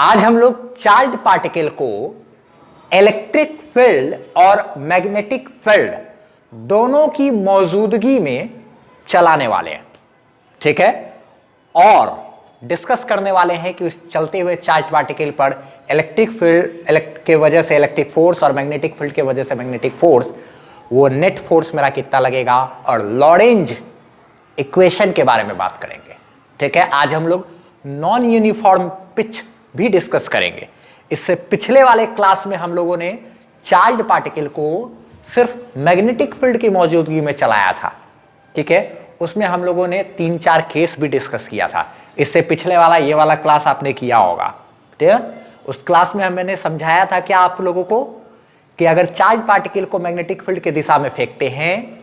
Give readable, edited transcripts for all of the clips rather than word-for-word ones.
आज हम लोग चार्ज पार्टिकल को इलेक्ट्रिक फील्ड और मैग्नेटिक फील्ड दोनों की मौजूदगी में चलाने वाले हैं, ठीक है। और डिस्कस करने वाले हैं कि उस चलते हुए चार्ज पार्टिकल पर इलेक्ट्रिक फील्ड के वजह से इलेक्ट्रिक फोर्स और मैग्नेटिक फील्ड के वजह से मैग्नेटिक फोर्स, वो नेट फोर्स मेरा कितना लगेगा, और लॉरेंज इक्वेशन के बारे में बात करेंगे, ठीक है। आज हम लोग नॉन यूनिफॉर्म पिच भी डिस्कस करेंगे। इससे पिछले वाले क्लास में हम लोगों ने चार्ज पार्टिकल को सिर्फ मैग्नेटिक फील्ड की मौजूदगी में चलाया था, ठीक है। उसमें हम लोगों ने 3-4 केस भी डिस्कस किया था। इससे पिछले वाला ये वाला क्लास आपने किया होगा, ठीक है। उस क्लास में मैंने समझाया था कि आप लोगों को कि अगर चार्ज पार्टिकल को मैग्नेटिक फील्ड के दिशा में फेंकते हैं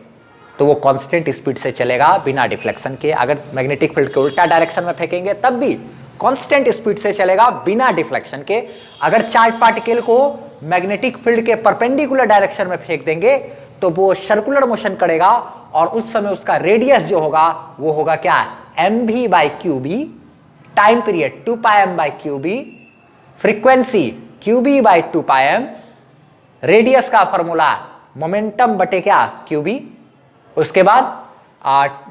तो वो कांस्टेंट स्पीड से चलेगा बिना डिफ्लेक्शन के। अगर मैग्नेटिक फील्ड के उल्टा डायरेक्शन में फेंकेंगे तब भी कांस्टेंट स्पीड से चलेगा बिना डिफ्लेक्शन के। अगर चार्ज पार्टिकल को मैग्नेटिक फील्ड के परपेंडिकुलर डायरेक्शन में फेंक देंगे तो वो सर्कुलर मोशन करेगा और उस समय उसका रेडियस जो होगा वो होगा क्या, mv/qb, time period 2πm/qb, frequency qb/2πm, radius का फॉर्मूला मोमेंटम बटे क्या, qb, उसके बाद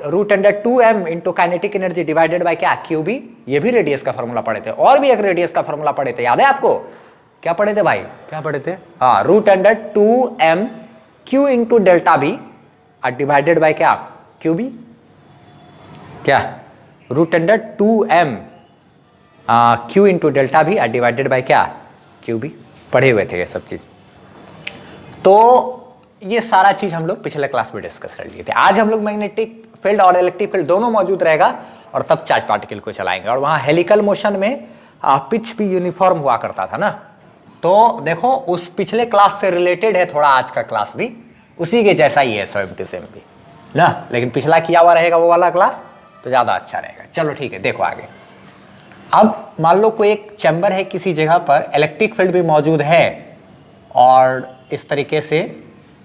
√2m into kinetic energy divided by क्या, qb। ये भी रेडियस का फॉर्मूला पढ़े थे। और भी एक रेडियस का फॉर्मूला पढ़े थे, याद है आपको? क्या पढ़े थे भाई, क्या पढ़े थे? हाँ, √2m q into delta B divided by क्या, qb। क्या, √2m q into delta B divided by क्या, qb। पढ़े हुए थे ये सब चीज। तो ये सारा चीज हम लोग पिछले क्लास में डिस्कस कर लिए थे। आज हम लोग मैग्नेटिक फील्ड और इलेक्ट्रिक फील्ड दोनों मौजूद रहेगा और तब चार्ज पार्टिकल को चलाएंगे। और वहां हेलिकल मोशन में पिच भी यूनिफॉर्म हुआ करता था ना। तो देखो, उस पिछले क्लास से रिलेटेड है थोड़ा आज का क्लास भी, उसी के जैसा ही है सेम टू सेम भी ना, लेकिन पिछला किया हुआ रहेगा वो वाला क्लास तो ज्यादा अच्छा रहेगा। चलो ठीक है, देखो आगे। अब मान लो कोई एक चैम्बर है किसी जगह पर, इलेक्ट्रिक फील्ड भी मौजूद है और इस तरीके से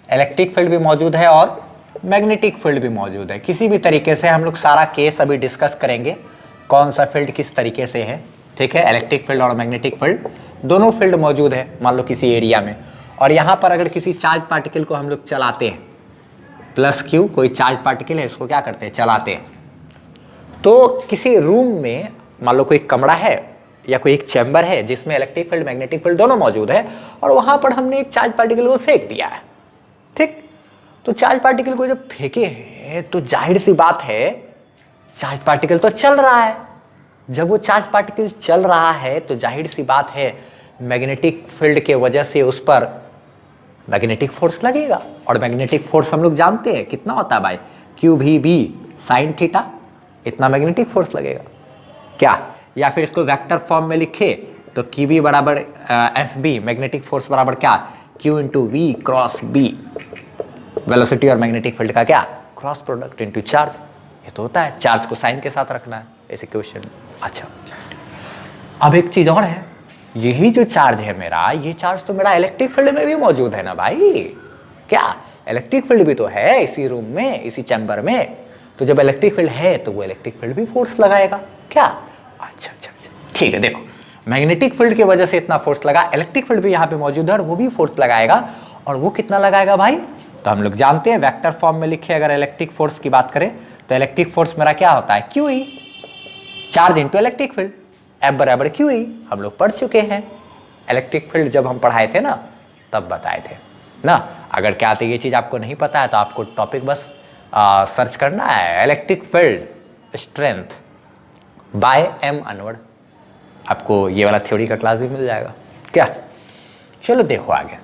इलेक्ट्रिक फील्ड भी मौजूद है और मैग्नेटिक फील्ड भी मौजूद है। किसी भी तरीके से हम लोग सारा केस अभी डिस्कस करेंगे, कौन सा फील्ड किस तरीके से है, ठीक है। इलेक्ट्रिक फील्ड और मैग्नेटिक फील्ड दोनों फील्ड मौजूद है मान लो किसी एरिया में। और यहाँ पर अगर किसी चार्ज पार्टिकल को हम लोग चलाते हैं, +q, कोई चार्ज पार्टिकल है, इसको क्या करते हैं, चलाते हैं। तो किसी रूम में मान लो कोई कमरा है या कोई एक चैम्बर है जिसमें इलेक्ट्रिक फील्ड मैग्नेटिक फील्ड दोनों मौजूद है और वहां पर हमने एक चार्ज पार्टिकल को फेंक दिया है, ठीक। तो चार्ज पार्टिकल को जब फेंके हैं तो जाहिर सी बात है चार्ज पार्टिकल तो चल रहा है। जब वो चार्ज पार्टिकल चल रहा है तो जाहिर सी बात है मैग्नेटिक फील्ड के वजह से उस पर मैग्नेटिक फोर्स लगेगा। और मैग्नेटिक फोर्स हम लोग जानते हैं कितना होता है भाई, QVB sin θ, इतना मैग्नेटिक फोर्स लगेगा क्या। या फिर इसको वेक्टर फॉर्म में लिखे तो QB बराबर FB, मैग्नेटिक फोर्स बराबर क्या, Q into V cross B, velocity और मैग्नेटिक फील्ड का क्या, क्रॉस प्रोडक्ट इंटू चार्ज। ये तो होता है, चार्ज को साइन के साथ रखना है ऐसे क्वेश्चन। अच्छा, अब एक चीज और है, यही जो चार्ज है मेरा, ये चार्ज तो मेरा इलेक्ट्रिक फील्ड में भी मौजूद है ना भाई। क्या, इलेक्ट्रिक फील्ड भी तो है इसी रूम में, इसी चैम्बर में। तो जब इलेक्ट्रिक फील्ड है तो वो इलेक्ट्रिक फील्ड भी फोर्स लगाएगा क्या। अच्छा अच्छा अच्छा, ठीक है। देखो, मैग्नेटिक फील्ड की वजह से इतना फोर्स लगा, इलेक्ट्रिक फील्ड भी यहाँ पे मौजूद है और वो भी फोर्स लगाएगा। और वो कितना लगाएगा भाई, तो हम लोग जानते हैं वेक्टर फॉर्म में लिखे अगर इलेक्ट्रिक फोर्स की बात करें तो इलेक्ट्रिक फोर्स मेरा क्या होता है, QE, charge into electric field, F बराबर QE। हम लोग पढ़ चुके हैं इलेक्ट्रिक फील्ड, जब हम पढ़ाए थे ना तब बताए थे ना। अगर क्या तो ये चीज़ आपको नहीं पता है तो आपको टॉपिक बस सर्च करना है, electric field strength by M onward, आपको ये वाला थ्योरी का क्लास भी मिल जाएगा क्या। चलो देखो आगे।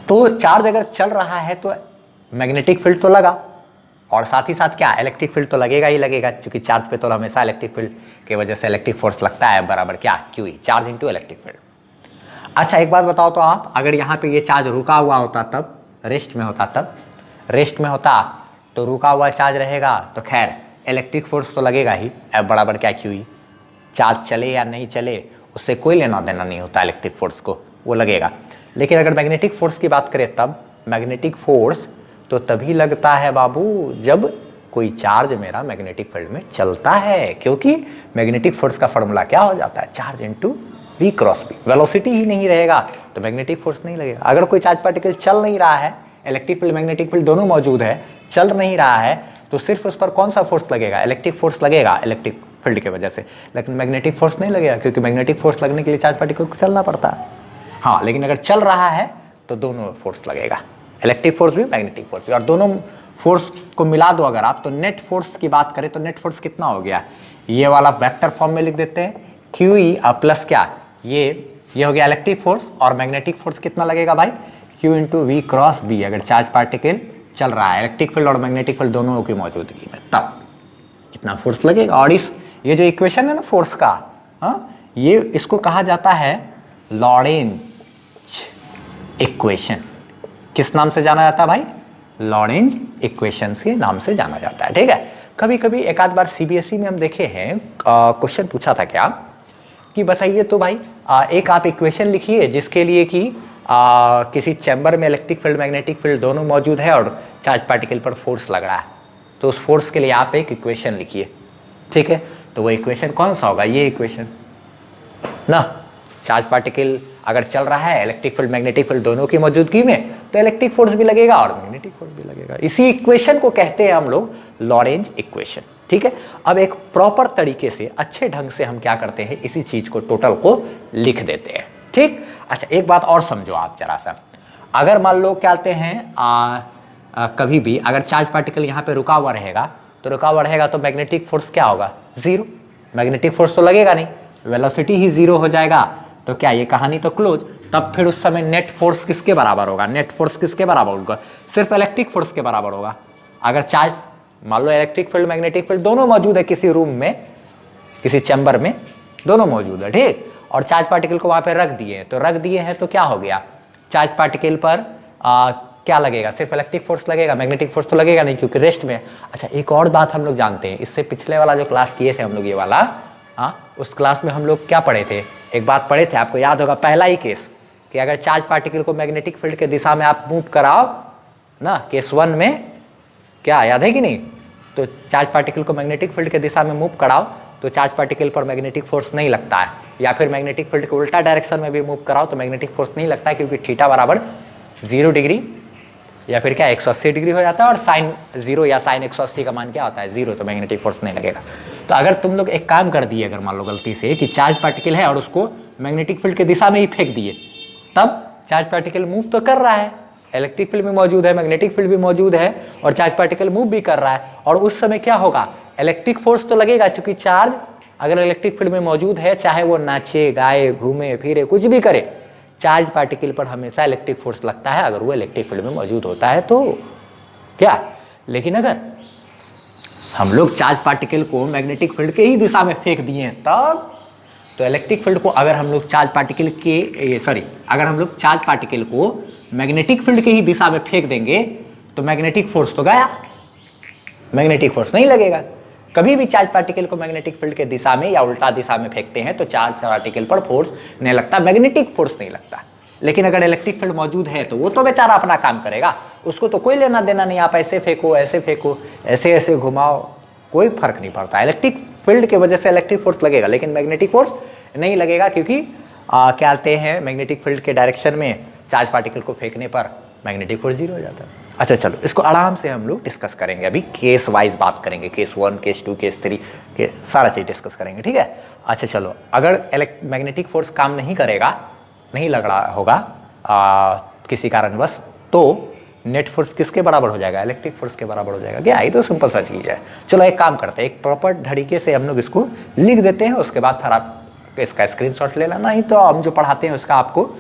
तो चार्ज अगर चल रहा है तो मैग्नेटिक फील्ड तो लगा और साथ ही साथ क्या, इलेक्ट्रिक फील्ड तो लगेगा ही लगेगा, क्योंकि चार्ज पे तो हमेशा इलेक्ट्रिक फील्ड की वजह से इलेक्ट्रिक फोर्स लगता है, बराबर क्या, QE, charge into electric field. अच्छा, एक बात बताओ तो आप, अगर यहाँ पे ये चार्ज रुका हुआ होता तब, रेस्ट में होता तब, रेस्ट में होता तो रुका हुआ चार्ज रहेगा तो खैर इलेक्ट्रिक फोर्स तो लगेगा ही, F बराबर क्या, QE। चार्ज चले या नहीं चले उससे कोई लेना देना नहीं होता इलेक्ट्रिक फोर्स को, वो लगेगा। लेकिन अगर मैग्नेटिक फोर्स की बात करें तब मैग्नेटिक फोर्स तो तभी लगता है बाबू जब कोई चार्ज मेरा मैग्नेटिक फील्ड में चलता है, क्योंकि मैग्नेटिक फोर्स का फॉर्मूला क्या हो जाता है, charge into v cross b। Velocity ही नहीं रहेगा तो मैग्नेटिक फोर्स नहीं लगेगा। अगर कोई चार्ज पार्टिकल चल नहीं रहा है, इलेक्ट्रिक फील्ड मैग्नेटिक फील्ड दोनों मौजूद है, चल नहीं रहा है, तो सिर्फ उस पर कौन सा फोर्स लगेगा, इलेक्ट्रिक फोर्स लगेगा इलेक्ट्रिक फील्ड की वजह से, लेकिन मैग्नेटिक फोर्स नहीं लगेगा, क्योंकि मैग्नेटिक फोर्स लगने के लिए चार्ज पार्टिकल को चलना पड़ता है। हाँ, लेकिन अगर चल रहा है तो दोनों फोर्स लगेगा, इलेक्ट्रिक फोर्स भी मैग्नेटिक फोर्स भी, और दोनों फोर्स को मिला दो अगर आप, तो नेट फोर्स की बात करें तो नेट फोर्स कितना हो गया, ये वाला वेक्टर फॉर्म में लिख देते हैं, क्यू ई प्लस क्या, ये हो गया इलेक्ट्रिक फोर्स, और मैग्नेटिक फोर्स कितना लगेगा भाई, Q into V cross B, अगर चार्ज पार्टिकल चल रहा है, इलेक्ट्रिक फील्ड और मैग्नेटिक फील्ड दोनों की मौजूदगी में, तब इतना फोर्स लगेगा। और ये जो इक्वेशन है ना फोर्स का, ये इसको कहा जाता है लॉरेंज इक्वेशन। किस नाम से जाना जाता है भाई, लॉरेंज इक्वेशन के नाम से जाना जाता है। ठीक है, कभी कभी एक आध बार सीबीएसई में हम देखे हैं, क्वेश्चन पूछा था क्या कि बताइए तो भाई, एक आप इक्वेशन लिखिए जिसके लिए कि किसी चैम्बर में इलेक्ट्रिक फील्ड मैग्नेटिक फील्ड दोनों मौजूद है और चार्ज पार्टिकल पर फोर्स लग रहा है, तो उस फोर्स के लिए आप एक इक्वेशन लिखिए। ठीक है, तो वो इक्वेशन कौन सा होगा, ये इक्वेशन ना, चार्ज पार्टिकल अगर चल रहा है इलेक्ट्रिक फील्ड मैग्नेटिक फील्ड दोनों की मौजूदगी में, तो इलेक्ट्रिक फोर्स भी लगेगा और मैग्नेटिक फोर्स भी लगेगा। इसी इक्वेशन को कहते हैं हम लोग लॉरेंज इक्वेशन। ठीक है, अब एक प्रॉपर तरीके से अच्छे ढंग से हम क्या करते हैं, इसी चीज को टोटल को लिख देते हैं। ठीक, अच्छा एक बात और समझो आप जरा सा, अगर मान लो क्या कहते हैं कभी भी अगर चार्ज पार्टिकल यहाँ पे रुका हुआ रहेगा, तो मैग्नेटिक फोर्स क्या होगा, जीरो, मैग्नेटिक फोर्स तो लगेगा नहीं, वेलोसिटी ही जीरो हो जाएगा, तो क्या ये कहानी तो क्लोज। तब फिर उस समय नेट फोर्स किसके बराबर होगा, नेट फोर्स किसके बराबर होगा, सिर्फ इलेक्ट्रिक फोर्स के बराबर होगा। अगर चार्ज मान लो इलेक्ट्रिक फील्ड मैग्नेटिक फील्ड दोनों मौजूद है किसी रूम में, किसी चैम्बर में दोनों मौजूद है, ठीक, और चार्ज पार्टिकल को वहां पे रख दिए हैं, तो क्या हो गया, चार्ज पार्टिकल पर क्या लगेगा, सिर्फ इलेक्ट्रिक फोर्स लगेगा, मैग्नेटिक फोर्स तो लगेगा नहीं क्योंकि रेस्ट में। अच्छा एक और बात हम लोग जानते हैं, इससे पिछले वाला जो क्लास किए थे हम लोग ये वाला, उस क्लास में हम लोग क्या पढ़े थे, एक बात पढ़े थे, आपको याद होगा, पहला ही केस कि अगर चार्ज पार्टिकल को मैग्नेटिक फील्ड के दिशा में आप मूव कराओ ना, केस 1 में, क्या याद है कि नहीं, तो चार्ज पार्टिकल को मैग्नेटिक फील्ड के दिशा में मूव कराओ तो चार्ज पार्टिकल पर मैग्नेटिक फोर्स नहीं लगता है, या फिर मैग्नेटिक फील्ड के उल्टा डायरेक्शन में भी मूव कराओ तो मैग्नेटिक फोर्स नहीं लगता है, क्योंकि थीटा बराबर 0 डिग्री या फिर क्या 180 डिग्री हो जाता है, और साइन 0 या साइन 180 का मान क्या होता है, 0, तो मैग्नेटिक फोर्स नहीं लगेगा। तो अगर तुम लोग एक काम कर दिए, अगर मान लो गलती से कि चार्ज पार्टिकल है और उसको मैग्नेटिक फील्ड के दिशा में ही फेंक दिए, तब चार्ज पार्टिकल मूव तो कर रहा है, इलेक्ट्रिक फील्ड भी मौजूद है, मैग्नेटिक फील्ड भी मौजूद है, और चार्ज पार्टिकल मूव भी कर रहा है, और उस समय क्या होगा, इलेक्ट्रिक फोर्स तो लगेगा, क्योंकि चार्ज अगर इलेक्ट्रिक फील्ड में मौजूद है, चाहे वो नाचे गाए घूमे फिरे कुछ भी करे, चार्ज पार्टिकल पर हमेशा इलेक्ट्रिक फोर्स लगता है अगर वो इलेक्ट्रिक फील्ड में मौजूद होता है तो क्या। लेकिन अगर हम लोग चार्ज पार्टिकल को मैग्नेटिक फील्ड के ही दिशा में फेंक दिए तब, तो इलेक्ट्रिक फील्ड को अगर हम लोग चार्ज पार्टिकल को मैग्नेटिक फील्ड के ही दिशा में फेंक देंगे तो मैग्नेटिक फोर्स तो गया, मैग्नेटिक फोर्स नहीं लगेगा। कभी भी चार्ज पार्टिकल को मैग्नेटिक फील्ड के दिशा में या उल्टा दिशा में फेंकते हैं तो चार्ज पार्टिकल पर फोर्स नहीं लगता, मैग्नेटिक फोर्स नहीं लगता। लेकिन अगर इलेक्ट्रिक फील्ड मौजूद है तो वो तो बेचारा अपना काम करेगा, उसको तो कोई लेना देना नहीं, आप ऐसे फेंको ऐसे ऐसे घुमाओ, कोई फर्क नहीं पड़ता। इलेक्ट्रिक फील्ड की वजह से इलेक्ट्रिक फोर्स लगेगा लेकिन मैग्नेटिक फोर्स नहीं लगेगा, क्योंकि क्या कहते हैं, मैग्नेटिक फील्ड के डायरेक्शन में चार्ज पार्टिकल को फेंकने पर मैग्नेटिक फोर्स 0 हो जाता है। अच्छा चलो इसको आराम से हम लोग डिस्कस करेंगे, अभी केस वाइज बात करेंगे, केस 1 केस 2 केस 3 के सारा चीज़ डिस्कस करेंगे, ठीक है। अच्छा चलो, अगर मैग्नेटिक फोर्स काम नहीं करेगा, नहीं लग रहा होगा किसी कारणवश, तो नेट फोर्स किसके बराबर हो जाएगा, इलेक्ट्रिक फोर्स के बराबर हो जाएगा। क्या, ये तो सिंपल सा चीज़ है। चलो एक काम करते हैं, एक प्रॉपर तरीके से हम लोग इसको लिख देते हैं, उसके बाद फिर आप इसका स्क्रीनशॉट ले लेना, नहीं तो हम जो पढ़ाते हैं उसका आपको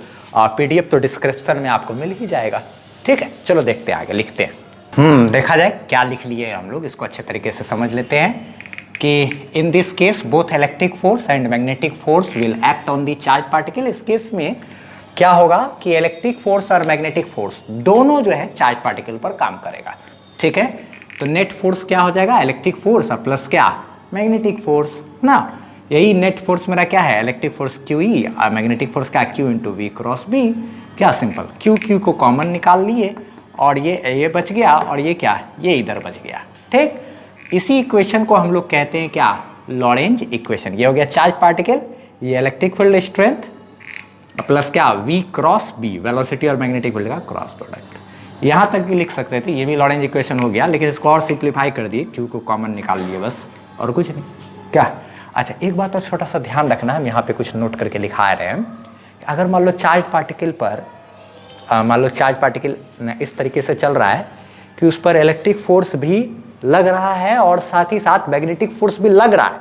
PDF तो डिस्क्रिप्शन में आपको मिल ही जाएगा, ठीक है। चलो देखते हैं आगे, लिखते हैं। देखा जाए क्या लिख लिए हम लोग, इसको अच्छे तरीके से समझ लेते हैं कि इन this case both electric force and magnetic force will act on the charge particle. इस केस में क्या होगा कि इलेक्ट्रिक फोर्स और मैग्नेटिक फोर्स दोनों जो है चार्ज पार्टिकल पर काम करेगा, ठीक है। तो नेट फोर्स क्या हो जाएगा, इलेक्ट्रिक फोर्स और प्लस क्या, मैग्नेटिक फोर्स ना। यही नेट फोर्स मेरा क्या है, इलेक्ट्रिक फोर्स QE और मैग्नेटिक फोर्स क्या, Q into V cross B। क्या सिंपल, Q को कॉमन निकाल लिए और ये बच गया और ये क्या, ये इधर बच गया, ठीक। इसी इक्वेशन को हम लोग कहते हैं क्या, लॉरेंज इक्वेशन। ये हो गया चार्ज पार्टिकल, ये इलेक्ट्रिक फील्ड स्ट्रेंथ प्लस क्या, V क्रॉस B, वेलोसिटी और मैग्नेटिक फील्ड का क्रॉस प्रोडक्ट। यहां तक भी लिख सकते थे, ये भी लॉरेंज इक्वेशन हो गया, लेकिन इसको और सिंप्लीफाई कर दिए, Q को कॉमन निकाल लिए बस, और कुछ नहीं। क्या, अच्छा एक बात और छोटा सा ध्यान रखना, हम यहाँ पे कुछ नोट करके लिखा रहे हैं। अगर मान लो चार्ज पार्टिकल पर मान लो चार्ज पार्टिकल इस तरीके से चल रहा है कि उस पर इलेक्ट्रिक फोर्स भी लग रहा है और साथ ही साथ मैग्नेटिक फोर्स भी लग रहा है।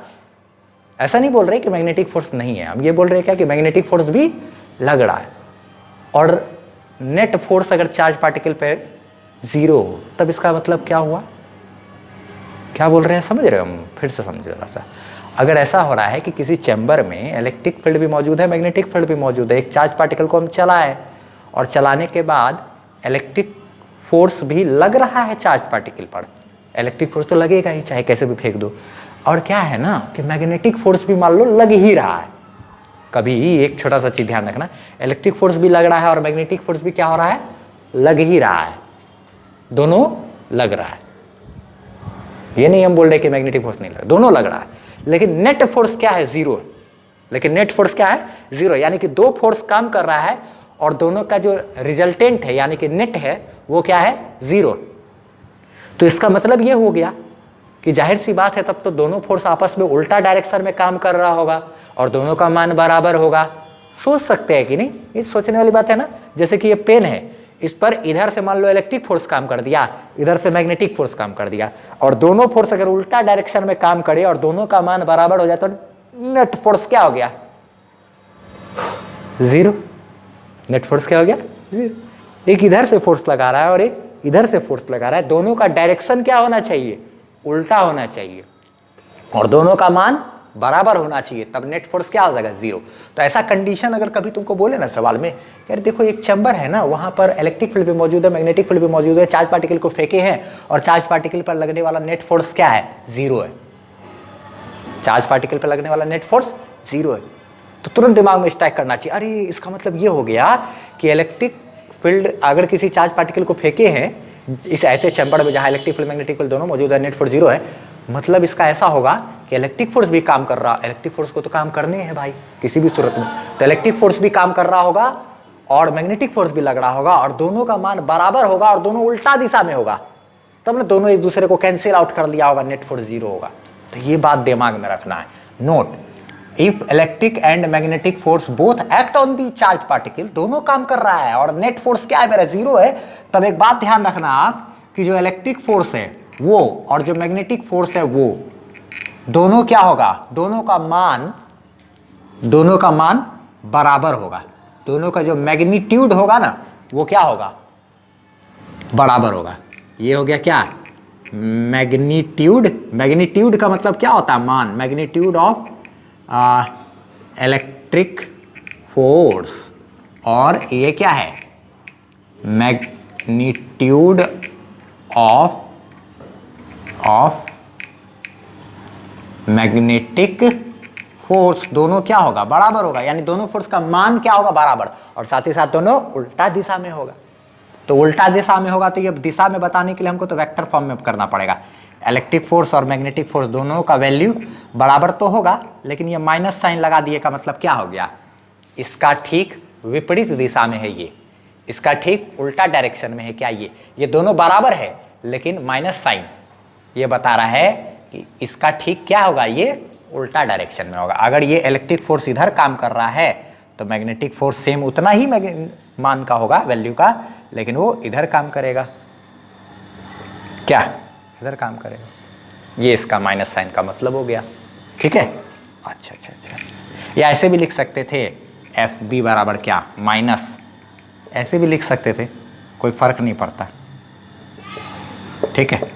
ऐसा नहीं बोल रहे कि मैग्नेटिक फोर्स नहीं है, हम ये बोल रहे हैं क्या कि मैग्नेटिक फोर्स भी लग रहा है। और नेट फोर्स अगर चार्ज पार्टिकल पे 0 हो, तब इसका मतलब क्या हुआ, क्या बोल रहे हैं, समझ रहे हो? हम फिर से समझो जरा सा। अगर ऐसा हो रहा है कि किसी चैम्बर में इलेक्ट्रिक फील्ड भी मौजूद है, मैग्नेटिक फील्ड भी मौजूद है, एक चार्ज पार्टिकल को हम चलाएं और चलाने के बाद इलेक्ट्रिक फोर्स भी लग रहा है चार्ज पार्टिकल पर, इलेक्ट्रिक फोर्स तो लगेगा ही चाहे कैसे भी फेंक दो। और क्या है ना कि मैग्नेटिक फोर्स भी मान लो लग ही रहा है। कभी एक छोटा सा चीज ध्यान रखना, इलेक्ट्रिक फोर्स भी लग रहा है और मैग्नेटिक फोर्स भी क्या हो रहा है, लग ही रहा है, दोनों लग रहा है। ये नहीं हम बोल रहे कि मैग्नेटिक फोर्स नहीं लग रहा, दोनों लग रहा है। लेकिन नेट फोर्स क्या है, 0। लेकिन नेट फोर्स क्या है, 0, यानी कि 2 फोर्स काम कर रहा है और दोनों का जो रिजल्टेंट है यानी कि नेट है वो क्या है, 0। तो इसका मतलब ये हो गया कि जाहिर सी बात है तब तो दोनों फोर्स आपस में उल्टा डायरेक्शन में काम कर रहा होगा और दोनों का मान बराबर होगा। सोच सकते हैं कि नहीं, ये सोचने वाली बात है ना। जैसे कि ये पेन है, इस पर इधर से मान लो इलेक्ट्रिक फोर्स काम कर दिया, इधर से मैग्नेटिक फोर्स काम कर दिया, और दोनों फोर्स अगर उल्टा डायरेक्शन में काम करे और दोनों का मान बराबर हो जाए तो नेट फोर्स क्या हो गया, 0। नेट फोर्स क्या हो गया, 0। एक इधर से फोर्स लगा रहा है और एक इधर से फोर्स लगा रहा है, दोनों का डायरेक्शन क्या होना चाहिए, उल्टा होना चाहिए, और दोनों का मान बराबर होना चाहिए, तब नेट फोर्स क्या हो जाएगा, 0। तो ऐसा कंडीशन अगर कभी तुमको बोले ना सवाल में, यार देखो एक चैम्बर है ना, वहां पर इलेक्ट्रिक फील्ड भी मौजूद है, मैग्नेटिक फील्ड भी मौजूद है, चार्ज पार्टिकल को फेंके हैं और चार्ज पार्टिकल पर लगने वाला नेट फोर्स क्या है, 0 है। चार्ज पार्टिकल पर लगने वाला नेट फोर्स 0 है। तो तुरंत दिमाग में स्ट्राइक करना चाहिए, अरे इसका मतलब ये हो गया कि इलेक्ट्रिक फील्ड अगर किसी चार्ज पार्टिकल को फेंके हैं इस ऐसे चैम्बर में जहां इलेक्ट्रिक फील्ड मैग्नेटिक फील्ड दोनों मौजूद है, नेट फोर्स 0 है, मतलब इसका ऐसा होगा कि इलेक्ट्रिक फोर्स भी काम कर रहा, इलेक्ट्रिक फोर्स को तो काम करने हैं भाई किसी भी सूरत में, तो इलेक्ट्रिक फोर्स भी काम कर रहा होगा और मैग्नेटिक फोर्स भी लग रहा होगा और दोनों का मान बराबर होगा और दोनों उल्टा दिशा में होगा, तब ना दोनों एक दूसरे को कैंसिल आउट कर लिया होगा, नेट फोर्स 0 होगा। तो ये बात दिमाग में रखना है। Note, if electric and magnetic force both act on the charge particle, दोनों काम कर रहा है और नेट फोर्स क्या है मेरा, 0 है, तब एक बात ध्यान रखना आप कि जो इलेक्ट्रिक फोर्स है वो और जो मैग्नेटिक फोर्स है वो दोनों क्या होगा, दोनों का मान बराबर होगा, दोनों का जो मैग्नीट्यूड होगा ना वो क्या होगा, बराबर होगा। ये हो गया क्या, मैग्नीट्यूड। मैग्नीट्यूड का मतलब क्या होता है, मान, मैग्नीट्यूड ऑफ इलेक्ट्रिक फोर्स, और ये क्या है, मैग्नीट्यूड ऑफ मैग्नेटिक फोर्स, दोनों क्या होगा, बराबर होगा, यानी दोनों फोर्स का मान क्या होगा, बराबर, और साथ ही साथ दोनों उल्टा दिशा में होगा। तो उल्टा दिशा में होगा तो ये दिशा में बताने के लिए हमको तो वेक्टर फॉर्म में करना पड़ेगा। इलेक्ट्रिक फोर्स और मैग्नेटिक फोर्स दोनों का वैल्यू बराबर तो होगा, लेकिन ये माइनस साइन लगा दिए का मतलब क्या हो गया, इसका ठीक विपरीत दिशा में है ये, इसका ठीक उल्टा डायरेक्शन में है क्या, ये दोनों बराबर है लेकिन माइनस साइन ये बता रहा है कि इसका ठीक क्या होगा, ये उल्टा डायरेक्शन में होगा। अगर ये इलेक्ट्रिक फोर्स इधर काम कर रहा है तो मैग्नेटिक फोर्स सेम उतना ही मान का होगा, वैल्यू का, लेकिन वो इधर काम करेगा, क्या, इधर काम करेगा। ये इसका माइनस साइन का मतलब हो गया, ठीक है। अच्छा, या ऐसे भी लिख सकते थे, एफ बी बराबर क्या, माइनस, ऐसे भी लिख सकते थे, कोई फर्क नहीं पड़ता, ठीक है,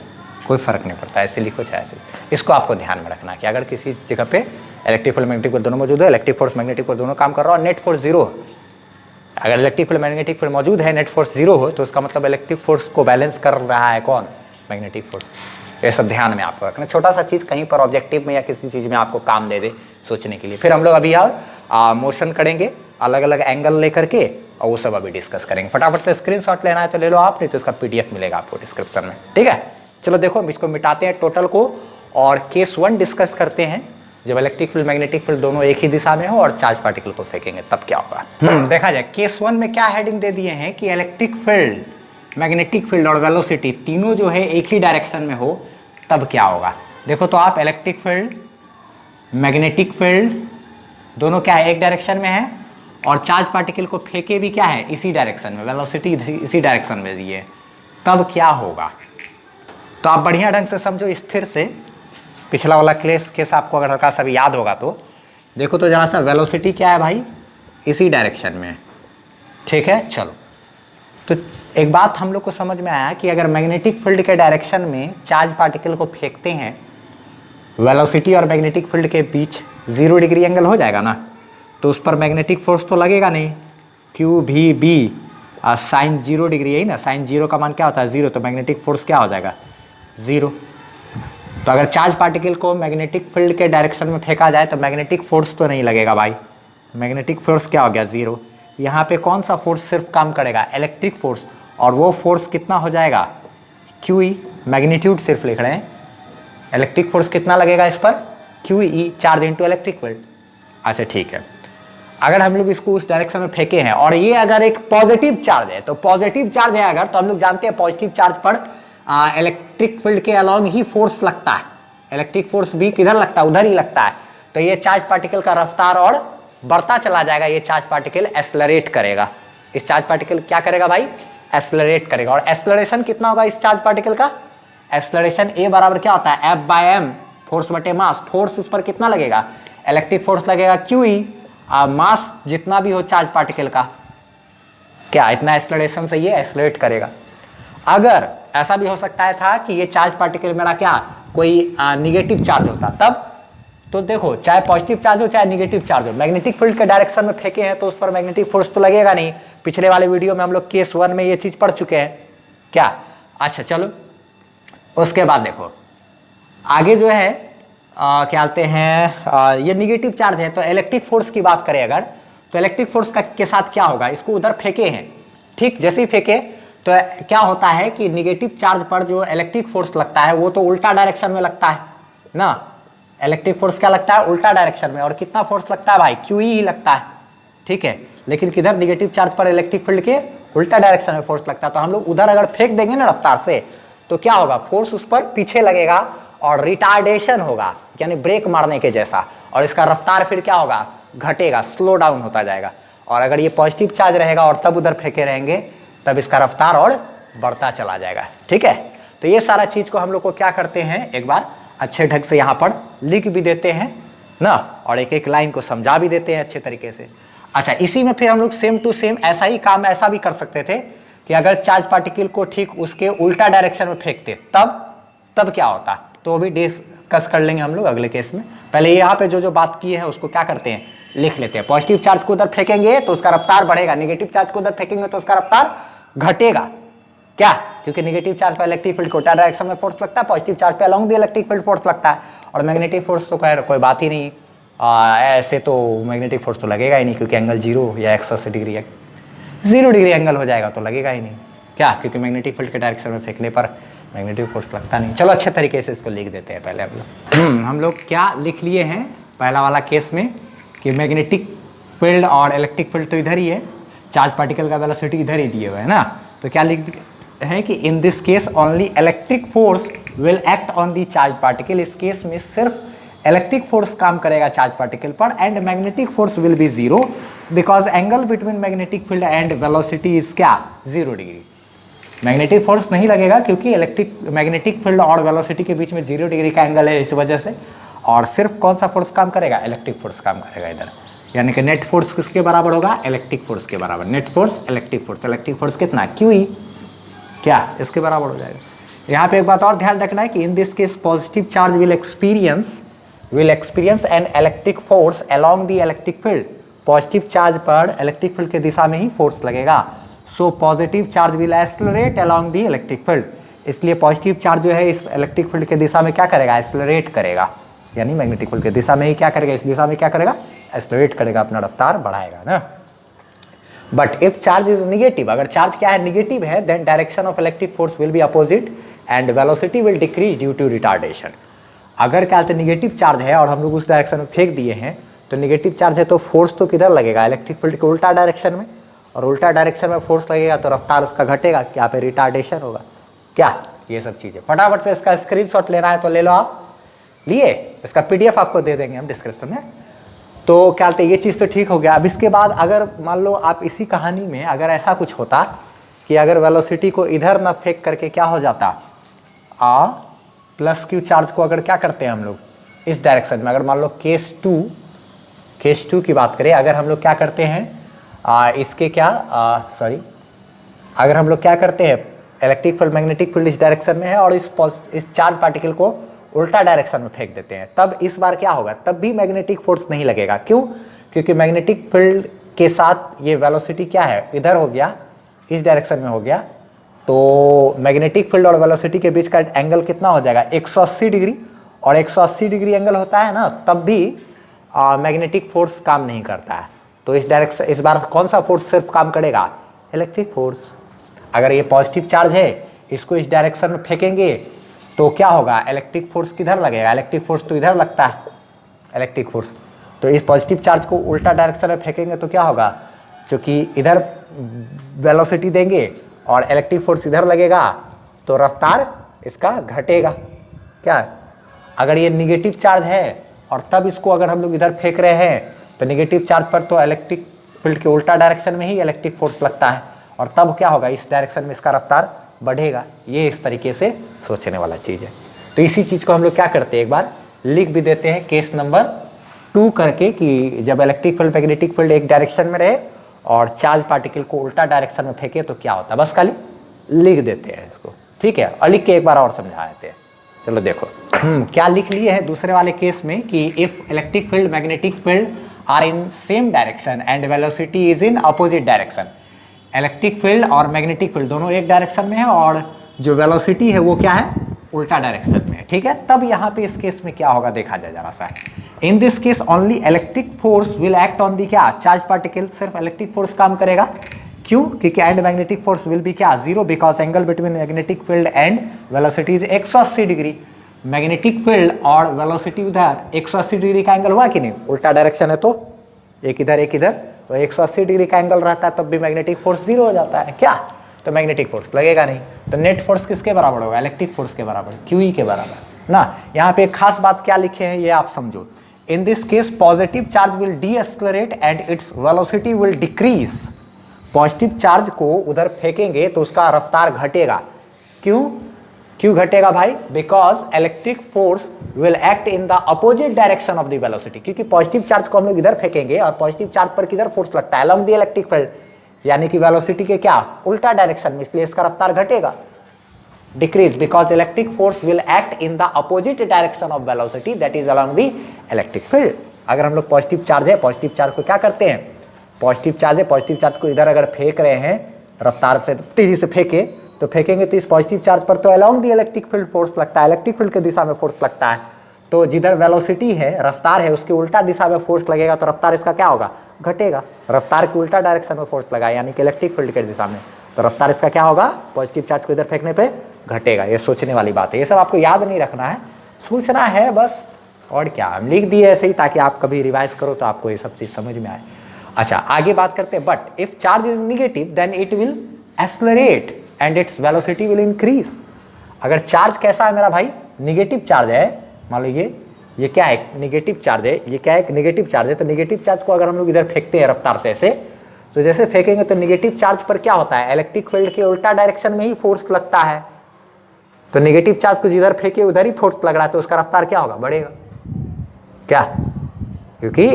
कोई फर्क नहीं पड़ता, ऐसे लिखो चाहे ऐसे। इसको आपको ध्यान में रखना कि अगर किसी जगह पे इलेक्ट्रिक फील्ड मैग्नेटिक फील्ड दोनों मौजूद है, इलेक्ट्रिक फोर्स मैग्नेटिक फोर्स दोनों काम कर रहा है और नेट फोर्स 0, अगर इलेक्ट्रिक फील्ड मैग्नेटिक फील्ड मौजूद है, नेट फोर्स 0 हो, तो उसका मतलब इलेक्ट्रिक फोर्स को बैलेंस कर रहा है कौन, मैग्नेटिक फोर्स। ये सब ध्यान में आपको रखना, छोटा सा चीज़ कहीं पर ऑब्जेक्टिव में या किसी चीज़ में आपको काम दे दे सोचने के लिए। फिर हम लोग अभी मोशन करेंगे अलग अलग एंगल लेकर के, और वो सब अभी डिस्कस करेंगे। फटाफट से स्क्रीनशॉट लेना है तो ले लो आप, नहीं तो इसका PDF मिलेगा आपको डिस्क्रिप्शन में, ठीक है। चलो देखो हम इसको मिटाते हैं टोटल को और केस 1 डिस्कस करते हैं। जब इलेक्ट्रिक फील्ड मैग्नेटिक फील्ड दोनों एक ही दिशा में हो और चार्ज पार्टिकल को फेंकेंगे तब क्या होगा। देखा जाए केस 1 में क्या हेडिंग दे दिए हैं कि इलेक्ट्रिक फील्ड, मैग्नेटिक फील्ड और वेलोसिटी तीनों जो है एक ही डायरेक्शन में हो तब क्या होगा। देखो तो आप इलेक्ट्रिक फील्ड, मैग्नेटिक फील्ड दोनों क्या है, एक डायरेक्शन में है और चार्ज पार्टिकल को फेंके भी क्या है, इसी डायरेक्शन में, वेलोसिटी इसी डायरेक्शन में दी है, तब क्या होगा। तो आप बढ़िया ढंग से समझो स्थिर से, पिछला वाला केस आपको अगर हल्का सा भी याद होगा तो देखो तो जरा सा, वेलोसिटी क्या है भाई, इसी डायरेक्शन में, ठीक है। चलो तो एक बात हम लोग को समझ में आया कि अगर मैग्नेटिक फील्ड के डायरेक्शन में चार्ज पार्टिकल को फेंकते हैं, वेलोसिटी और मैग्नेटिक फील्ड के बीच 0 डिग्री एंगल हो जाएगा ना, तो उस पर मैग्नेटिक फोर्स तो लगेगा नहीं, क्यू भी बी साइन 0 डिग्री, यही ना, साइन 0 का मान क्या होता है 0, तो मैग्नेटिक फोर्स क्या हो जाएगा 0। तो अगर चार्ज पार्टिकल को मैग्नेटिक फील्ड के डायरेक्शन में फेंका जाए तो मैग्नेटिक फोर्स तो नहीं लगेगा भाई, मैग्नेटिक फोर्स क्या हो गया 0। यहाँ पे कौन सा फोर्स सिर्फ काम करेगा, इलेक्ट्रिक फोर्स, और वो फोर्स कितना हो जाएगा QE, मैग्नीट्यूड सिर्फ लिख रहे हैं, इलेक्ट्रिक फोर्स कितना लगेगा इस पर QE, charge into electric field. अच्छा ठीक है, अगर हम लोग इसको उस डायरेक्शन में फेंके हैं और ये अगर एक पॉजिटिव चार्ज है, तो पॉजिटिव चार्ज है अगर, तो हम लोग जानते हैं पॉजिटिव चार्ज पर इलेक्ट्रिक फील्ड के अलॉन्ग ही फोर्स लगता है, इलेक्ट्रिक फोर्स भी किधर लगता है, उधर ही लगता है। तो ये चार्ज पार्टिकल का रफ्तार और बढ़ता चला जाएगा, ये चार्ज पार्टिकल एक्सेलरेट करेगा, इस चार्ज पार्टिकल क्या करेगा भाई, एक्सेलरेट करेगा। और एक्सेलरेशन कितना होगा इस चार्ज पार्टिकल का, एक्सेलरेशन A बराबर क्या होता है F/m, फोर्स बटे मास, फोर्स उस पर कितना लगेगा, इलेक्ट्रिक फोर्स लगेगा QE, मास जितना भी हो चार्ज पार्टिकल का, क्या इतना एक्सेलरेशन से ये एक्सेलरेट करेगा। अगर ऐसा भी हो सकता है था कि ये चार्ज पार्टिकल मेरा क्या कोई निगेटिव चार्ज होता, तब तो देखो चाहे पॉजिटिव चार्ज हो चाहे निगेटिव चार्ज हो, मैग्नेटिक फील्ड के डायरेक्शन में फेंके हैं तो उस पर मैग्नेटिक फोर्स तो लगेगा नहीं। पिछले वाले वीडियो में हम लोग केस 1 में ये चीज पढ़ चुके हैं क्या। अच्छा चलो उसके बाद देखो आगे जो है क्या कहते हैं, ये निगेटिव चार्ज है, तो इलेक्ट्रिक फोर्स की बात करें अगर, तो इलेक्ट्रिक फोर्स का के साथ क्या होगा, इसको उधर फेंके हैं, ठीक, जैसे ही फेंके तो क्या होता है कि निगेटिव चार्ज पर जो इलेक्ट्रिक फोर्स लगता है वो तो उल्टा डायरेक्शन में लगता है ना, इलेक्ट्रिक फोर्स क्या लगता है उल्टा डायरेक्शन में, और कितना फोर्स लगता है भाई QE ही लगता है, ठीक है। लेकिन किधर, निगेटिव चार्ज पर इलेक्ट्रिक फील्ड के उल्टा डायरेक्शन में फोर्स लगता है। तो हम लोग उधर अगर फेंक देंगे ना रफ्तार से, तो क्या होगा, फोर्स उस पर पीछे लगेगा और रिटार्डेशन होगा, यानी ब्रेक मारने के जैसा, और इसका रफ्तार फिर क्या होगा, घटेगा, स्लो डाउन होता जाएगा। और अगर ये पॉजिटिव चार्ज रहेगा और तब उधर फेंके रहेंगे तब इसका रफ्तार और बढ़ता चला जाएगा, ठीक है। तो ये सारा चीज को हम लोग को क्या करते हैं, एक बार अच्छे ढंग से यहाँ पर लिख भी देते हैं ना, और एक एक लाइन को समझा भी देते हैं अच्छे तरीके से। अच्छा इसी में फिर हम लोग सेम टू सेम ऐसा ही काम ऐसा भी कर सकते थे कि अगर चार्ज पार्टिकल को ठीक उसके उल्टा डायरेक्शन में फेंकते तब क्या होता, तो वो भी डिस्कस कर लेंगे हम लोग अगले केस में। पहले यहाँ पे जो बात की है उसको क्या करते हैं, लिख लेते हैं। पॉजिटिव चार्ज को उधर फेंकेंगे तो उसका रफ्तार बढ़ेगा, निगेटिव चार्ज को उधर फेंकेंगे तो उसका रफ्तार घटेगा, क्या, क्योंकि नेगेटिव चार्ज पर इलेक्ट्रिक फील्ड को उल्टा डायरेक्शन में फोर्स लगता है, पॉजिटिव चार्ज पे along the electric field force लगता है, और मैग्नेटिक फोर्स तो खैर कोई बात ही नहीं, ऐसे तो मैग्नेटिक फोर्स तो लगेगा ही नहीं, क्योंकि एंगल 0 या 180 डिग्री है, 0 डिग्री एंगल हो जाएगा तो लगेगा ही नहीं, क्या, क्योंकि मैग्नेटिक फील्ड के डायरेक्शन में फेंकने पर मैग्नेटिक फोर्स लगता नहीं। चलो अच्छे तरीके से इसको लिख देते हैं पहले हम लोग क्या लिख लिए हैं पहला वाला केस में कि मैग्नेटिक फील्ड और इलेक्ट्रिक फील्ड तो इधर ही है, चार्ज पार्टिकल का वेलोसिटी इधर ही दिए हुए है ना, तो क्या लिख है कि इन this case only electric force will act on the charge particle, इस केस में सिर्फ इलेक्ट्रिक फोर्स काम करेगा चार्ज पार्टिकल पर, and magnetic force will B 0 because angle between magnetic field and velocity is क्या 0 डिग्री। मैग्नेटिक फोर्स नहीं लगेगा क्योंकि मैग्नेटिक फील्ड और वेलोसिटी के बीच में 0 डिग्री का एंगल है, इस वजह से, और सिर्फ कौन सा फोर्स काम करेगा, इलेक्ट्रिक फोर्स काम करेगा इधर, यानी कि नेट फोर्स किसके बराबर होगा, इलेक्ट्रिक फोर्स के बराबर, नेट फोर्स इलेक्ट्रिक फोर्स कितना QE, क्या इसके बराबर हो जाएगा। यहाँ पे एक बात और ध्यान रखना है कि इन this case positive charge will experience an electric force along the electric field, positive charge पर इलेक्ट्रिक फील्ड के दिशा में ही फोर्स लगेगा, so positive charge will accelerate along the electric field, इसलिए पॉजिटिव चार्ज जो है इस इलेक्ट्रिक फील्ड के दिशा में क्या करेगा, एक्सेलरेट करेगा, यानी मैग्नेटिक फील्ड के दिशा में ही क्या करेगा, इस दिशा में क्या करेगा, एक्सेलरेट करेगा, अपना रफ्तार बढ़ाएगा ना। But if charge is negative, अगर चार्ज क्या है, निगेटिव है, then direction of electric force will be opposite and velocity will decrease due to retardation. अगर क्या कहते हैं निगेटिव चार्ज है और हम लोग उस डायरेक्शन में फेंक दिए हैं, तो निगेटिव चार्ज है तो फोर्स तो किधर लगेगा, इलेक्ट्रिक फील्ड के उल्टा डायरेक्शन में, और उल्टा डायरेक्शन में फोर्स लगेगा तो रफ्तार उसका घटेगा, यहाँ पे रिटार्डेशन होगा। क्या ये सब चीज़ें फटाफट से इसका स्क्रीनशॉट लेना है तो ले लो आप, लिए इसका पीडीएफ आपको दे देंगे हम डिस्क्रिप्शन में। तो क्या कहते हैं ये चीज़ तो ठीक हो गया। अब इसके बाद अगर मान लो आप इसी कहानी में अगर ऐसा कुछ होता कि अगर वेलोसिटी को इधर न फेंक करके क्या हो जाता, प्लस क्यू चार्ज को अगर क्या करते हैं हम लोग इस डायरेक्शन में, अगर मान लो केस टू की बात करें, अगर हम लोग क्या करते हैं इसके क्या अगर हम लोग क्या करते हैं इलेक्ट्रिक फील्ड मैग्नेटिक फील्ड इस डायरेक्शन में है और इस चार्ज पार्टिकल को उल्टा डायरेक्शन में फेंक देते हैं, तब इस बार क्या होगा, तब भी मैग्नेटिक फोर्स नहीं लगेगा। क्यों? क्योंकि मैग्नेटिक फील्ड के साथ ये वेलोसिटी क्या है, इधर हो गया, इस डायरेक्शन में हो गया, तो मैग्नेटिक फील्ड और वेलोसिटी के बीच का एंगल कितना हो जाएगा, 180 डिग्री, और 180 डिग्री एंगल होता है ना, तब भी मैग्नेटिक फोर्स काम नहीं करता है। तो इस डायरेक्शन इस बार कौन सा फोर्स सिर्फ काम करेगा, इलेक्ट्रिक फोर्स। अगर ये पॉजिटिव चार्ज है, इसको इस डायरेक्शन में फेंकेंगे तो क्या होगा, इलेक्ट्रिक फोर्स किधर लगेगा, इलेक्ट्रिक फोर्स तो इधर लगता है इलेक्ट्रिक फोर्स, तो इस पॉजिटिव चार्ज को उल्टा डायरेक्शन में फेंकेंगे तो क्या होगा, क्योंकि इधर वेलोसिटी देंगे और इलेक्ट्रिक फोर्स इधर लगेगा तो रफ्तार इसका घटेगा। क्या है? अगर ये निगेटिव चार्ज है और तब इसको अगर हम लोग इधर फेंक रहे हैं तो निगेटिव चार्ज पर तो इलेक्ट्रिक फील्ड के उल्टा डायरेक्शन में ही इलेक्ट्रिक फोर्स लगता है, और तब क्या होगा, इस डायरेक्शन में इसका रफ्तार बढ़ेगा। ये इस तरीके से सोचने वाला चीज़ है। तो इसी चीज़ को हम लोग क्या करते हैं, एक बार लिख भी देते हैं केस नंबर 2 करके, कि जब इलेक्ट्रिक फील्ड मैग्नेटिक फील्ड एक डायरेक्शन में रहे और चार्ज पार्टिकल को उल्टा डायरेक्शन में फेंके तो क्या होता है, बस खाली लिख देते हैं इसको, ठीक है, और लिख के एक बार और समझा देते हैं। चलो देखो क्या लिख लिए हैं दूसरे वाले केस में कि if electric field magnetic field are in same direction and velocity is in opposite direction. Electric field और मैग्नेटिक फील्ड दोनों एक डायरेक्शन में है और जो वेलोसिटी है वो क्या है, उल्टा डायरेक्शन में है, ठीक है। तब यहाँ पे इस केस में क्या होगा देखा जाए जरा सा। इन this case only electric force will act on the क्या, चार्ज पार्टिकल, सिर्फ इलेक्ट्रिक फोर्स काम करेगा। क्यों? क्योंकि and magnetic force will B क्या, 0, because angle between magnetic field and velocity is 180 degree. Magnetic field और वेलोसिटी उधर 180 डिग्री का एंगल हुआ कि नहीं, उल्टा डायरेक्शन है तो एक इधर, तो 180 डिग्री का एंगल रहता है, तब भी मैग्नेटिक फोर्स 0 हो जाता है। क्या? तो मैग्नेटिक फोर्स लगेगा नहीं। तो नेट फोर्स किसके बराबर होगा, इलेक्ट्रिक फोर्स के बराबर, QE के बराबर ना। यहाँ पे एक खास बात क्या लिखे हैं ये आप समझो। In this case positive charge will decelerate and its velocity will decrease. Positive charge को उधर फेंकेंगे तो उसका रफ्तार घटेगा। क्यों घटेगा भाई? Because electric force will act in the opposite direction of the velocity. क्योंकि पॉजिटिव चार्ज को हम लोग इधर फेंकेंगे और पॉजिटिव चार्ज पर किधर फोर्स लगता है, अलोंग द इलेक्ट्रिक फील्ड, यानी कि वेलोसिटी के क्या, उल्टा डायरेक्शन में, इसलिए इसका रफ्तार घटेगा, decrease, because electric force will act in the opposite direction of velocity that is along the electric field. अगर हम लोग पॉजिटिव चार्ज है, पॉजिटिव चार्ज को क्या करते हैं, पॉजिटिव चार्ज है, पॉजिटिव चार्ज को इधर अगर फेंक रहे हैं रफ्तार से तेजी से फेंकेंगे तो इस पॉजिटिव चार्ज पर तो along the electric field force लगता है, इलेक्ट्रिक फील्ड के दिशा में फोर्स लगता है। तो जिधर वेलोसिटी है, रफ्तार है, उसके उल्टा दिशा में फोर्स लगेगा तो रफ्तार इसका क्या होगा, घटेगा। रफ्तार के उल्टा डायरेक्शन में फोर्स लगा यानी कि इलेक्ट्रिक फील्ड के दिशा में, तो रफ्तार इसका क्या होगा, पॉजिटिव चार्ज को इधर फेंकने पे घटेगा। ये सोचने वाली बात है, ये सब आपको याद नहीं रखना है, सोचना है बस, और क्या। हम लिख दिए ऐसे ही ताकि आप कभी रिवाइज करो तो आपको ये सब चीज़ समझ में आए। अच्छा आगे बात करते हैं। But if charge is negative then it will accelerate and its velocity will increase. अगर चार्ज कैसा है मेरा भाई, निगेटिव चार्ज है, मान लो ये क्या है, निगेटिव चार्ज है, ये क्या है, निगेटिव चार्ज है। तो निगेटिव चार्ज को अगर हम लोग इधर फेंकते हैं रफ्तार से ऐसे, तो जैसे फेंकेंगे तो निगेटिव चार्ज पर क्या होता है, इलेक्ट्रिक फील्ड के उल्टा डायरेक्शन में ही फोर्स लगता है। तो निगेटिव चार्ज को जिधर फेंके उधर ही फोर्स लग रहा है, तो उसका रफ्तार क्या होगा, बढ़ेगा। क्या? क्योंकि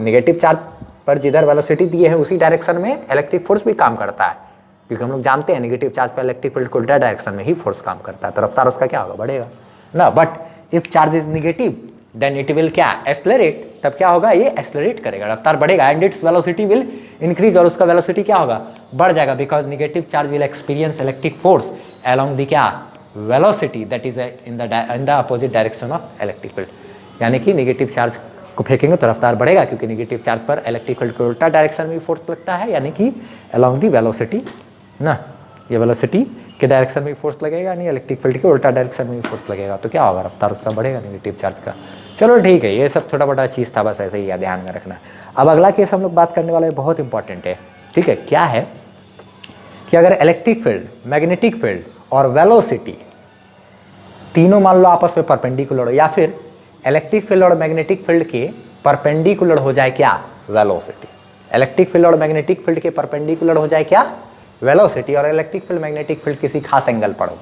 निगेटिव चार्ज पर जिधर वेलोसिटी दिए है उसी डायरेक्शन में इलेक्ट्रिक फोर्स भी काम करता है, क्योंकि हम लोग जानते हैं निगेटिव चार्ज पर इलेक्ट्रिक फील्ड को उल्टा डायरेक्शन में ही फोर्स काम करता है, तो रफ्तार उसका क्या होगा, बढ़ेगा ना। But if charge is negative then it will क्या, एक्सेलरेट। तब क्या होगा, ये एक्सेलरेट करेगा, रफ्तार बढ़ेगा, and its velocity will increase, और उसका वेलोसिटी क्या होगा, बढ़ जाएगा, because negative charge will experience electric force along the क्या, velocity that is in the opposite direction of electric field. यानी कि निगेटिव चार्ज को फेंकेंगे तो रफ्तार बढ़ेगा, क्योंकि नेगेटिव चार्ज पर इलेक्ट्रिक फील्ड के उल्टा डायरेक्शन में फोर्स लगता है, यानी कि अलोंग दी वेलोसिटी ना, ये वेलोसिटी के डायरेक्शन में फोर्स लगेगा, यानी इलेक्ट्रिक फील्ड के उल्टा डायरेक्शन में फोर्स लगेगा, तो क्या होगा, रफ्तार उसका बढ़ेगा नेगेटिव चार्ज का। चलो ठीक है, ये सब छोटा बड़ा चीज़ था, बस ऐसे ही है, ध्यान में रखना। अब अगला केस हम लोग बात करने वाले बहुत इंपॉर्टेंट है, ठीक है। क्या है कि अगर इलेक्ट्रिक फील्ड, मैग्नेटिक फील्ड और वेलोसिटी तीनों मान लो आपस में परपेंडिकुलर हो, या फिर इलेक्ट्रिक फील्ड और मैग्नेटिक फील्ड के परपेंडिकुलर हो जाए क्या, वेलोसिटी। इलेक्ट्रिक फील्ड और मैग्नेटिक फील्ड के परपेंडिकुलर हो जाए क्या, वेलोसिटी, और इलेक्ट्रिक फील्ड मैग्नेटिक फील्ड किसी खास एंगल पर हो।